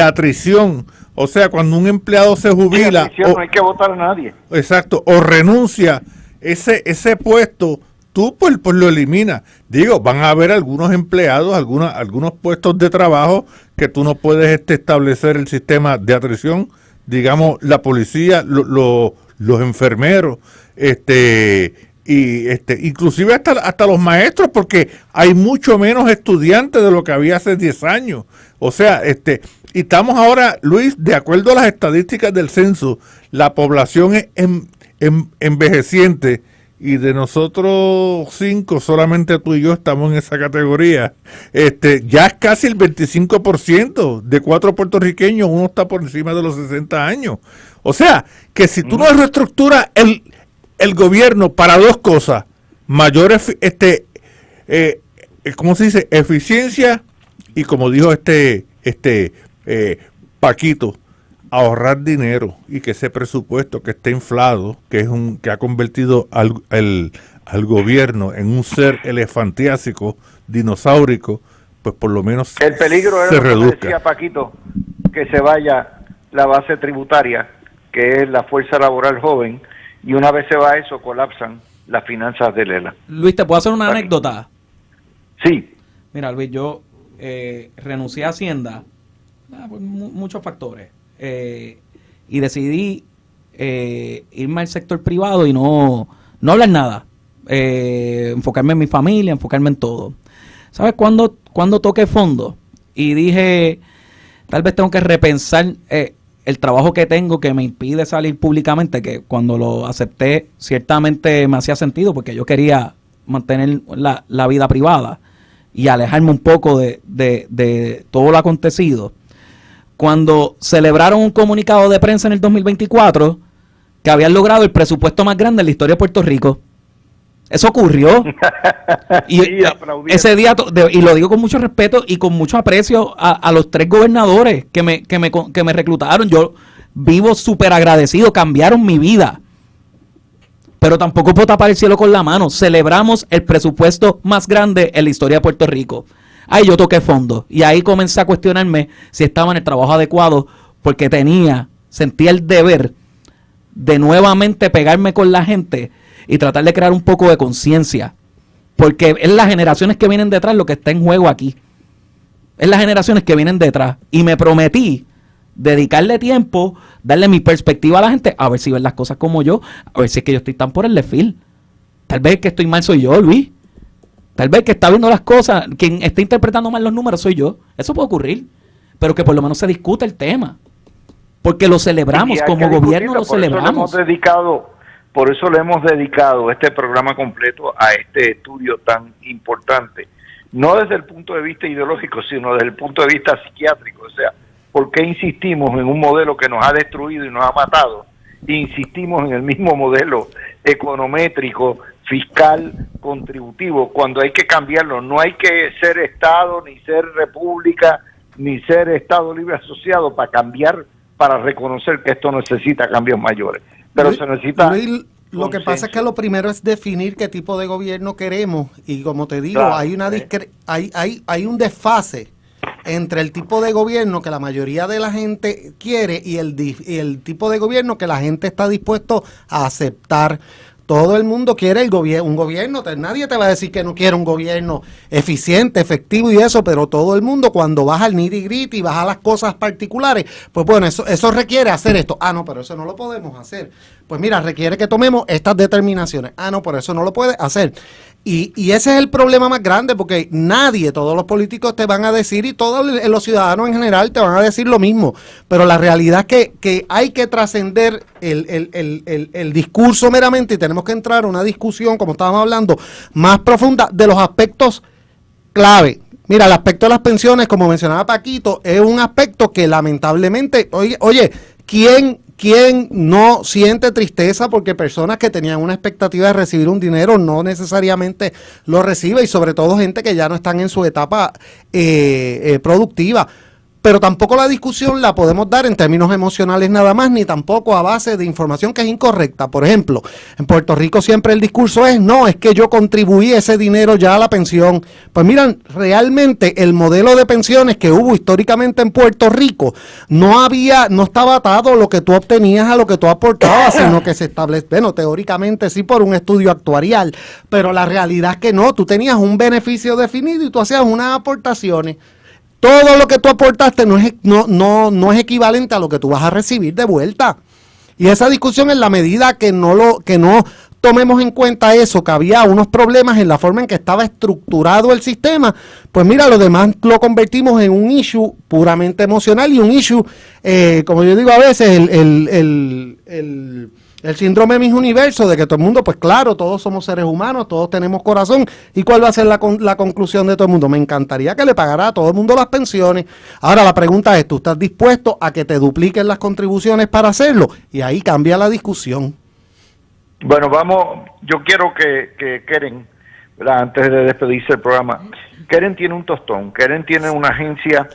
atrición. O sea, cuando un empleado se jubila, no hay que votar a nadie. Exacto, o renuncia, ese puesto, tú pues lo eliminas. Digo, van a haber algunos empleados, algunos puestos de trabajo que tú no puedes establecer el sistema de atrición, digamos, la policía, los enfermeros, inclusive hasta los maestros, porque hay mucho menos estudiantes de lo que había hace 10 años. O sea, y estamos ahora, Luis, de acuerdo a las estadísticas del censo, la población es envejeciente, y de nosotros 5, solamente tú y yo estamos en esa categoría. Ya es casi el 25%, de 4 puertorriqueños, uno está por encima de los 60 años. O sea, que si tú no reestructuras el gobierno para dos cosas, mayor ¿cómo se dice? Eficiencia, y como dijo Paquito, ahorrar dinero, y que ese presupuesto que está inflado, que ha convertido al gobierno en un ser elefantiásico, dinosaurico, pues por lo menos el peligro se era lo reduzca. que decía Paquito, que se vaya la base tributaria, que es la fuerza laboral joven, y una vez se va eso, colapsan las finanzas de Lela. Luis, ¿te puedo hacer una anécdota? Sí. Mira, Luis, yo renuncié a Hacienda por muchos factores, y decidí irme al sector privado y no hablar nada, enfocarme en mi familia, enfocarme en todo. ¿Sabes cuándo toqué fondo? Y dije, tal vez tengo que repensar el trabajo que tengo, que me impide salir públicamente, que cuando lo acepté ciertamente me hacía sentido, porque yo quería mantener la vida privada y alejarme un poco de todo lo acontecido. Cuando celebraron un comunicado de prensa en el 2024 que habían logrado el presupuesto más grande en la historia de Puerto Rico. Eso ocurrió. Y sí, ese día, y lo digo con mucho respeto y con mucho aprecio a los 3 gobernadores que me reclutaron. Yo vivo súper agradecido, cambiaron mi vida. Pero tampoco puedo tapar el cielo con la mano. Celebramos el presupuesto más grande en la historia de Puerto Rico. Ahí yo toqué fondo, y ahí comencé a cuestionarme si estaba en el trabajo adecuado, porque sentía el deber de nuevamente pegarme con la gente y tratar de crear un poco de conciencia, porque es las generaciones que vienen detrás lo que está en juego aquí. Es las generaciones que vienen detrás, y me prometí dedicarle tiempo, darle mi perspectiva a la gente, a ver si ven las cosas como yo, a ver si es que yo estoy tan por el desfil. Tal vez el que estoy mal soy yo, Luis. Tal vez el que está viendo las cosas, quien está interpretando mal los números soy yo. Eso puede ocurrir, pero que por lo menos se discute el tema. Porque lo celebramos, como gobierno lo celebramos. Por eso le hemos dedicado este programa completo a este estudio tan importante. No desde el punto de vista ideológico, sino desde el punto de vista psiquiátrico. O sea, ¿por qué insistimos en un modelo que nos ha destruido y nos ha matado? E insistimos en el mismo modelo econométrico, fiscal, contributivo, cuando hay que cambiarlo. No hay que ser Estado, ni ser República, ni ser Estado Libre Asociado para cambiar, para reconocer que esto necesita cambios mayores. Pero se necesita... Lo que pasa es que lo primero es definir qué tipo de gobierno queremos, y como te digo, hay un desfase entre el tipo de gobierno que la mayoría de la gente quiere y el tipo de gobierno que la gente está dispuesto a aceptar. Todo el mundo quiere un gobierno, nadie te va a decir que no quiere un gobierno eficiente, efectivo y eso, pero todo el mundo, cuando vas al nitty-gritty, vas a las cosas particulares, pues bueno, eso requiere hacer esto. Ah, no, pero eso no lo podemos hacer. Pues mira, requiere que tomemos estas determinaciones. Ah, no, por eso no lo puedes hacer. Y ese es el problema más grande, porque todos los políticos te van a decir, y todos los ciudadanos en general te van a decir lo mismo, pero la realidad es que hay que trascender el discurso meramente, y tenemos que entrar a una discusión, como estábamos hablando, más profunda de los aspectos clave. Mira, el aspecto de las pensiones, como mencionaba Paquito, es un aspecto que lamentablemente, oye, ¿quién no siente tristeza porque personas que tenían una expectativa de recibir un dinero no necesariamente lo recibe, y sobre todo gente que ya no están en su etapa productiva? Pero tampoco la discusión la podemos dar en términos emocionales nada más, ni tampoco a base de información que es incorrecta. Por ejemplo, en Puerto Rico siempre el discurso es, no, es que yo contribuí ese dinero ya a la pensión. Pues miran, realmente el modelo de pensiones que hubo históricamente en Puerto Rico no estaba atado lo que tú obtenías a lo que tú aportabas, sino que se establece, bueno, teóricamente sí por un estudio actuarial, pero la realidad es que no, tú tenías un beneficio definido y tú hacías unas aportaciones. Todo lo que tú aportaste no es equivalente a lo que tú vas a recibir de vuelta. Y esa discusión, en la medida que no tomemos en cuenta eso, que había unos problemas en la forma en que estaba estructurado el sistema, pues mira, lo demás lo convertimos en un issue puramente emocional, y un issue, como yo digo a veces, el síndrome de mis universos, de que todo el mundo, pues claro, todos somos seres humanos, todos tenemos corazón. ¿Y cuál va a ser la conclusión de todo el mundo? Me encantaría que le pagara a todo el mundo las pensiones. Ahora la pregunta es, ¿tú estás dispuesto a que te dupliquen las contribuciones para hacerlo? Y ahí cambia la discusión. Bueno, yo quiero que Keren, ¿verdad?, antes de despedirse del programa, Keren tiene un tostón. Keren tiene una agencia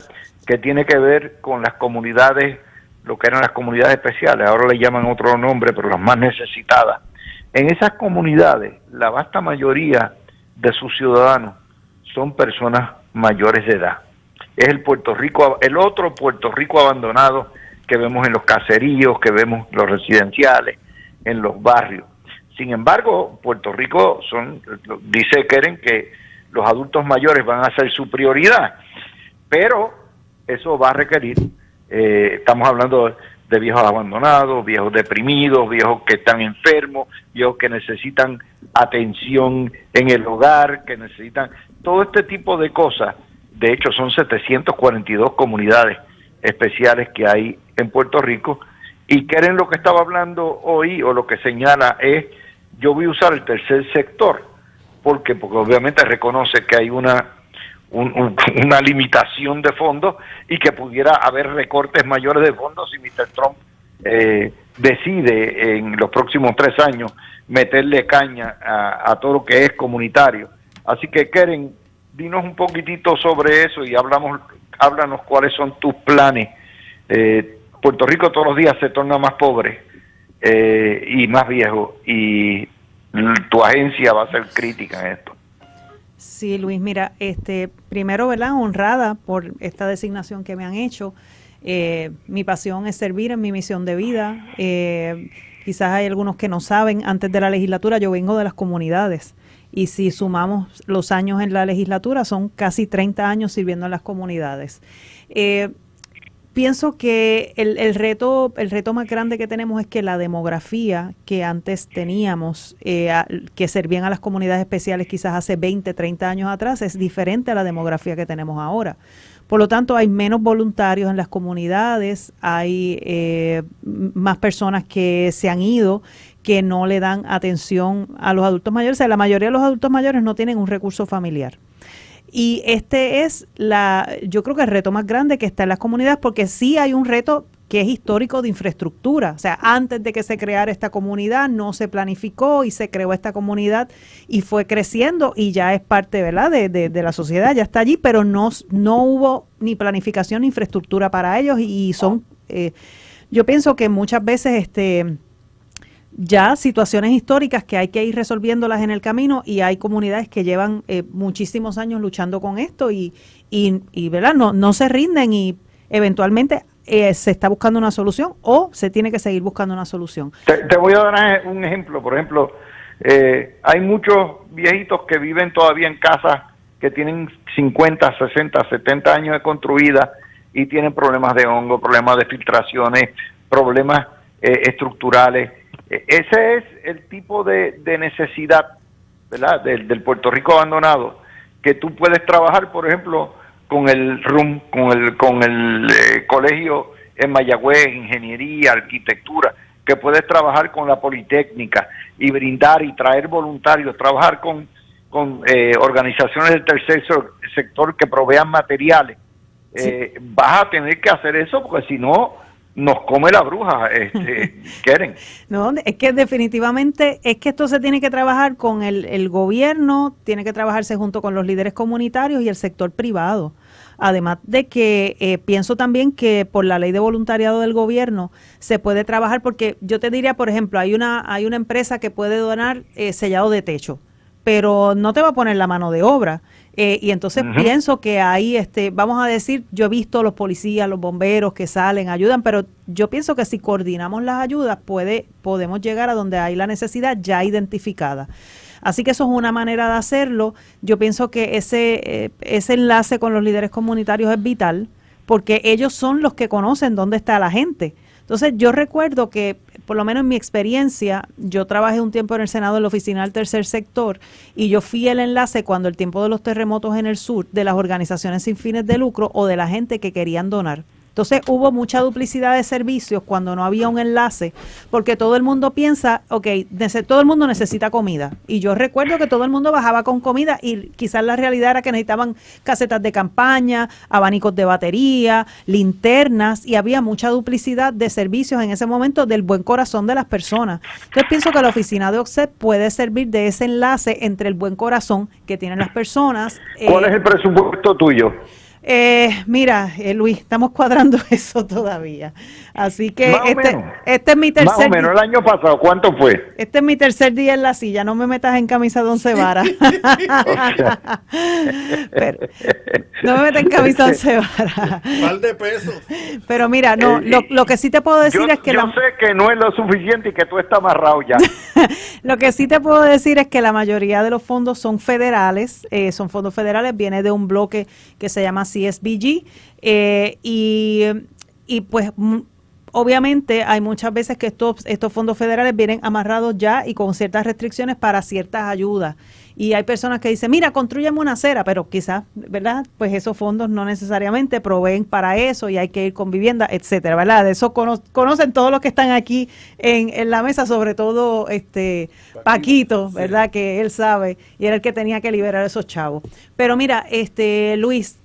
que tiene que ver con las comunidades, lo que eran las comunidades especiales, ahora le llaman otro nombre, pero las más necesitadas. En esas comunidades, la vasta mayoría de sus ciudadanos son personas mayores de edad. Es el otro Puerto Rico abandonado que vemos en los caseríos, que vemos en los residenciales, en los barrios. Sin embargo, Puerto Rico dice Keren que los adultos mayores van a ser su prioridad, pero eso va a requerir, estamos hablando de viejos abandonados, viejos deprimidos, viejos que están enfermos, viejos que necesitan atención en el hogar, que necesitan todo este tipo de cosas. De hecho, son 742 comunidades especiales que hay en Puerto Rico, y Keren lo que estaba hablando hoy, o lo que señala es, yo voy a usar el tercer sector, porque obviamente reconoce que hay una limitación de fondos y que pudiera haber recortes mayores de fondos si Mr. Trump decide en los próximos 3 años meterle caña a todo lo que es comunitario. Así que Keren, dinos un poquitito sobre eso y háblanos cuáles son tus planes. Puerto Rico todos los días se torna más pobre y más viejo, y tu agencia va a ser crítica en esto. Sí, Luis, mira, primero, ¿verdad?, honrada por esta designación que me han hecho. Mi pasión es servir en mi misión de vida. Quizás hay algunos que no saben, antes de la legislatura yo vengo de las comunidades, y si sumamos los años en la legislatura son casi 30 años sirviendo en las comunidades. pienso que el reto más grande que tenemos es que la demografía que antes teníamos, que servían a las comunidades especiales quizás hace 20, 30 años atrás, es diferente a la demografía que tenemos ahora. Por lo tanto, hay menos voluntarios en las comunidades, hay más personas que se han ido, que no le dan atención a los adultos mayores. O sea, la mayoría de los adultos mayores no tienen un recurso familiar. Y este es yo creo que el reto más grande que está en las comunidades, porque sí hay un reto que es histórico de infraestructura. O sea, antes de que se creara esta comunidad no se planificó y se creó esta comunidad y fue creciendo y ya es parte, ¿verdad?, de la sociedad, ya está allí, pero no hubo ni planificación ni infraestructura para ellos y son, yo pienso que muchas veces ya situaciones históricas que hay que ir resolviéndolas en el camino y hay comunidades que llevan muchísimos años luchando con esto y ¿verdad?, no se rinden y eventualmente se está buscando una solución o se tiene que seguir buscando una solución. Te voy a dar un ejemplo. Por ejemplo, hay muchos viejitos que viven todavía en casas que tienen 50, 60, 70 años de construida y tienen problemas de hongo, problemas de filtraciones, problemas estructurales. Ese es el tipo de necesidad, ¿verdad?, del Puerto Rico abandonado, que tú puedes trabajar, por ejemplo, con el RUM, con el colegio en Mayagüez, ingeniería, arquitectura, que puedes trabajar con la Politécnica y brindar y traer voluntarios, trabajar con organizaciones del tercer sector que provean materiales. Sí. Vas a tener que hacer eso porque si no nos come la bruja, Keren. No, es que definitivamente es que esto se tiene que trabajar con el gobierno, tiene que trabajarse junto con los líderes comunitarios y el sector privado. Además de que pienso también que por la ley de voluntariado del gobierno se puede trabajar, porque yo te diría, por ejemplo, hay una empresa que puede donar sellado de techo, pero no te va a poner la mano de obra. Y entonces pienso que ahí, vamos a decir, yo he visto los policías, los bomberos que salen, ayudan, pero yo pienso que si coordinamos las ayudas podemos llegar a donde hay la necesidad ya identificada. Así que eso es una manera de hacerlo. Yo pienso que ese enlace con los líderes comunitarios es vital, porque ellos son los que conocen dónde está la gente. Entonces yo recuerdo que, por lo menos en mi experiencia, yo trabajé un tiempo en el Senado en la oficina del tercer sector y yo fui el enlace cuando el tiempo de los terremotos en el sur de las organizaciones sin fines de lucro o de la gente que querían donar. Entonces hubo mucha duplicidad de servicios cuando no había un enlace, porque todo el mundo piensa, todo el mundo necesita comida. Y yo recuerdo que todo el mundo bajaba con comida y quizás la realidad era que necesitaban casetas de campaña, abanicos de batería, linternas, y había mucha duplicidad de servicios en ese momento del buen corazón de las personas. Entonces pienso que la oficina de OCSEP puede servir de ese enlace entre el buen corazón que tienen las personas. ¿Cuál es el presupuesto tuyo? Mira, Luis, estamos cuadrando eso todavía. Así que este es mi tercer Más o menos, el año pasado, ¿cuánto fue? Este es mi tercer día en la silla, no me metas en camisa de 11 varas. No me metas en camisa de 11 varas. Par de pesos. Pero mira, no, lo que sí te puedo decir es que... Yo sé que no es lo suficiente y que tú estás amarrado ya. Lo que sí te puedo decir es que la mayoría de los fondos son federales, viene de un bloque que se llama CSBG, y pues obviamente hay muchas veces que estos fondos federales vienen amarrados ya y con ciertas restricciones para ciertas ayudas. Y hay personas que dicen, mira, constrúyeme una acera, pero quizás, ¿verdad? Pues esos fondos no necesariamente proveen para eso y hay que ir con vivienda, etcétera, ¿verdad? De eso conocen todos los que están aquí en la mesa, sobre todo Paquito, ¿verdad? Sí. Que él sabe y era el que tenía que liberar esos chavos. Pero mira, Luis,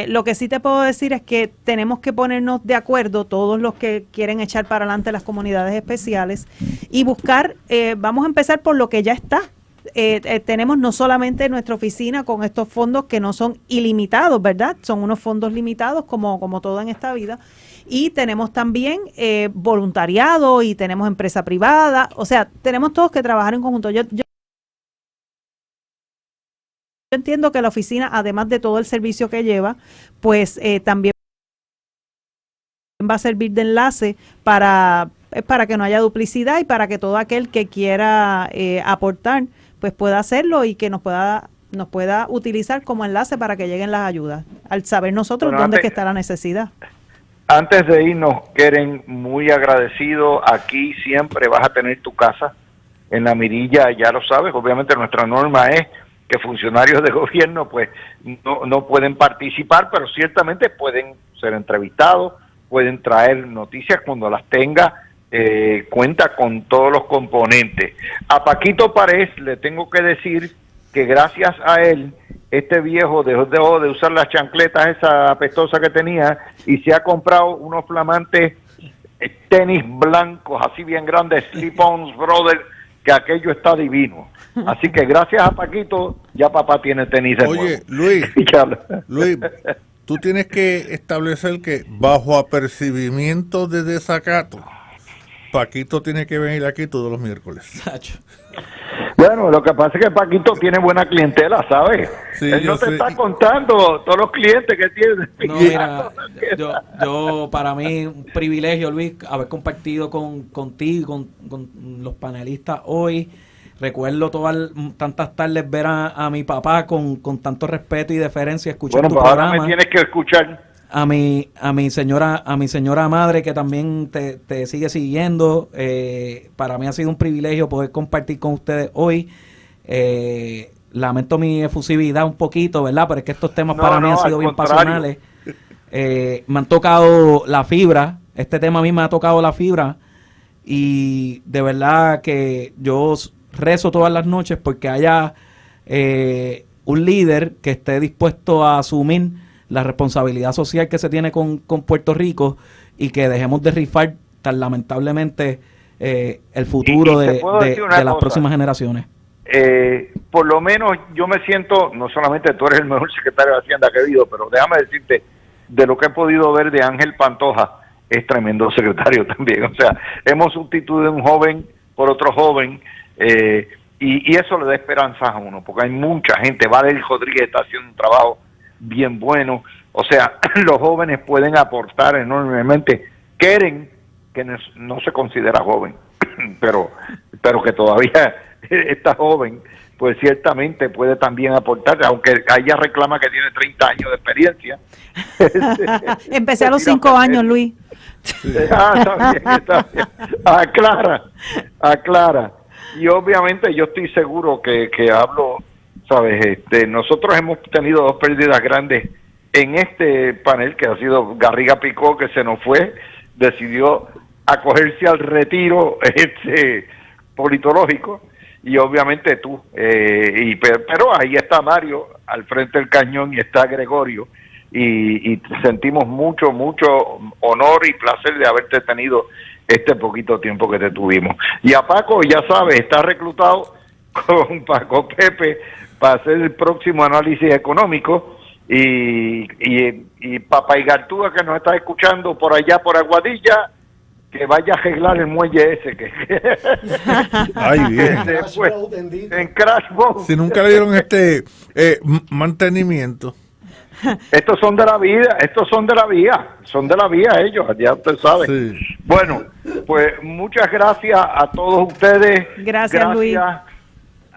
lo que sí te puedo decir es que tenemos que ponernos de acuerdo todos los que quieren echar para adelante las comunidades especiales y buscar, vamos a empezar por lo que ya está. Tenemos no solamente nuestra oficina con estos fondos que no son ilimitados, ¿verdad? Son unos fondos limitados como todo en esta vida. Y tenemos también voluntariado y tenemos empresa privada. O sea, tenemos todos que trabajar en conjunto. Yo entiendo que la oficina, además de todo el servicio que lleva, pues también va a servir de enlace para que no haya duplicidad y para que todo aquel que quiera aportar pues pueda hacerlo y que nos pueda utilizar como enlace para que lleguen las ayudas, al saber nosotros dónde es que está la necesidad. Antes de irnos, Keren, muy agradecido. Aquí siempre vas a tener tu casa en la mirilla, ya lo sabes. Obviamente nuestra norma es que funcionarios de gobierno pues no pueden participar, pero ciertamente pueden ser entrevistados, pueden traer noticias cuando las tenga. Cuenta con todos los componentes. A Paquito Párez le tengo que decir que gracias a él, este viejo dejó de usar las chancletas esa apestosa que tenía y se ha comprado unos flamantes tenis blancos, así bien grandes, Slip-ons, brother, que aquello está divino. Así que gracias a Paquito, ya papá tiene tenis de nuevo. Oye, Luis, tú tienes que establecer que bajo apercibimiento de desacato, Paquito tiene que venir aquí todos los miércoles. Bueno, lo que pasa es que Paquito tiene buena clientela, ¿sabes? Sí, él no te está contando todos los clientes que tiene. No, mira, yo para mí un privilegio, Luis, haber compartido contigo, con los panelistas hoy. Recuerdo tantas tardes ver a mi papá con tanto respeto y deferencia escuchando tu programa. Ahora me tienes que escuchar. A mi señora madre que también te sigue siguiendo. Para mí ha sido un privilegio poder compartir con ustedes hoy. Lamento mi efusividad un poquito, ¿verdad? Pero es que estos temas para mí han sido bien pasionales. Me han tocado la fibra. Este tema a mí me ha tocado la fibra. Y de verdad que yo rezo todas las noches porque haya un líder que esté dispuesto a asumir la responsabilidad social que se tiene con Puerto Rico y que dejemos de rifar tan lamentablemente el futuro de las próximas generaciones. Por lo menos yo me siento, no solamente tú eres el mejor secretario de Hacienda que he habido, pero déjame decirte, de lo que he podido ver de Ángel Pantoja, es tremendo secretario también. O sea, hemos sustituido un joven por otro joven, y eso le da esperanzas a uno, porque hay mucha gente. Valery Rodríguez está haciendo un trabajo bien bueno. O sea, los jóvenes pueden aportar enormemente. Keren, que no se considera joven, pero que todavía está joven, pues ciertamente puede también aportar, aunque ella reclama que tiene 30 años de experiencia. Empecé a los 5 años, Luis. Está bien. Aclara. Y obviamente yo estoy seguro que hablo, ¿sabes? Nosotros hemos tenido 2 pérdidas grandes en este panel, que ha sido Garriga Picó, que se nos fue, decidió acogerse al retiro politológico, y obviamente tú, pero ahí está Mario al frente del cañón y está Gregorio, y sentimos mucho honor y placer de haberte tenido este poquito tiempo que te tuvimos. Y a Paco, ya sabes, está reclutado con Paco Pepe para hacer el próximo análisis económico, y Papá Igartúa, que nos está escuchando por allá por Aguadilla, que vaya a arreglar el muelle ese que ay, bien. En Crash Boat. Si nunca le dieron mantenimiento. Estos son de la vida ellos, ya usted sabe. Sí. Bueno, pues muchas gracias a todos ustedes. Gracias Luis.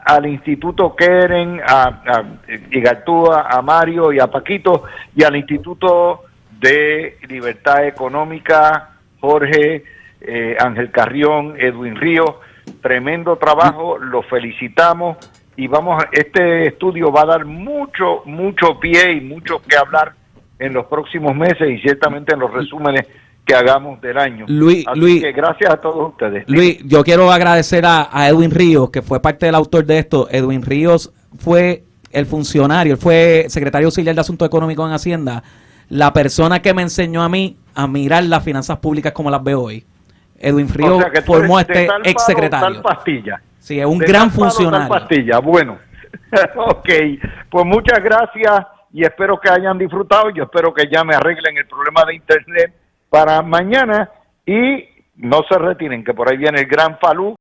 Al Instituto Keren, a Igartúa, a Mario y a Paquito, y al Instituto de Libertad Económica, Jorge, Ángel Carrión, Edwin Ríos. Tremendo trabajo, los felicitamos. Y este estudio va a dar mucho pie y mucho que hablar en los próximos meses, y ciertamente en los resúmenes que hagamos del año. Luis, que gracias a todos ustedes. Luis, yo quiero agradecer a Edwin Ríos, que fue parte del autor de esto. Edwin Ríos fue el funcionario, él fue secretario auxiliar de Asuntos Económicos en Hacienda, la persona que me enseñó a mí a mirar las finanzas públicas como las veo hoy. Edwin Ríos formó este ex secretario. Sí, es un gran funcionario. Pastilla. Bueno, ok, pues muchas gracias y espero que hayan disfrutado. Yo espero que ya me arreglen el problema de internet para mañana, y no se retiren, que por ahí viene el gran Falú.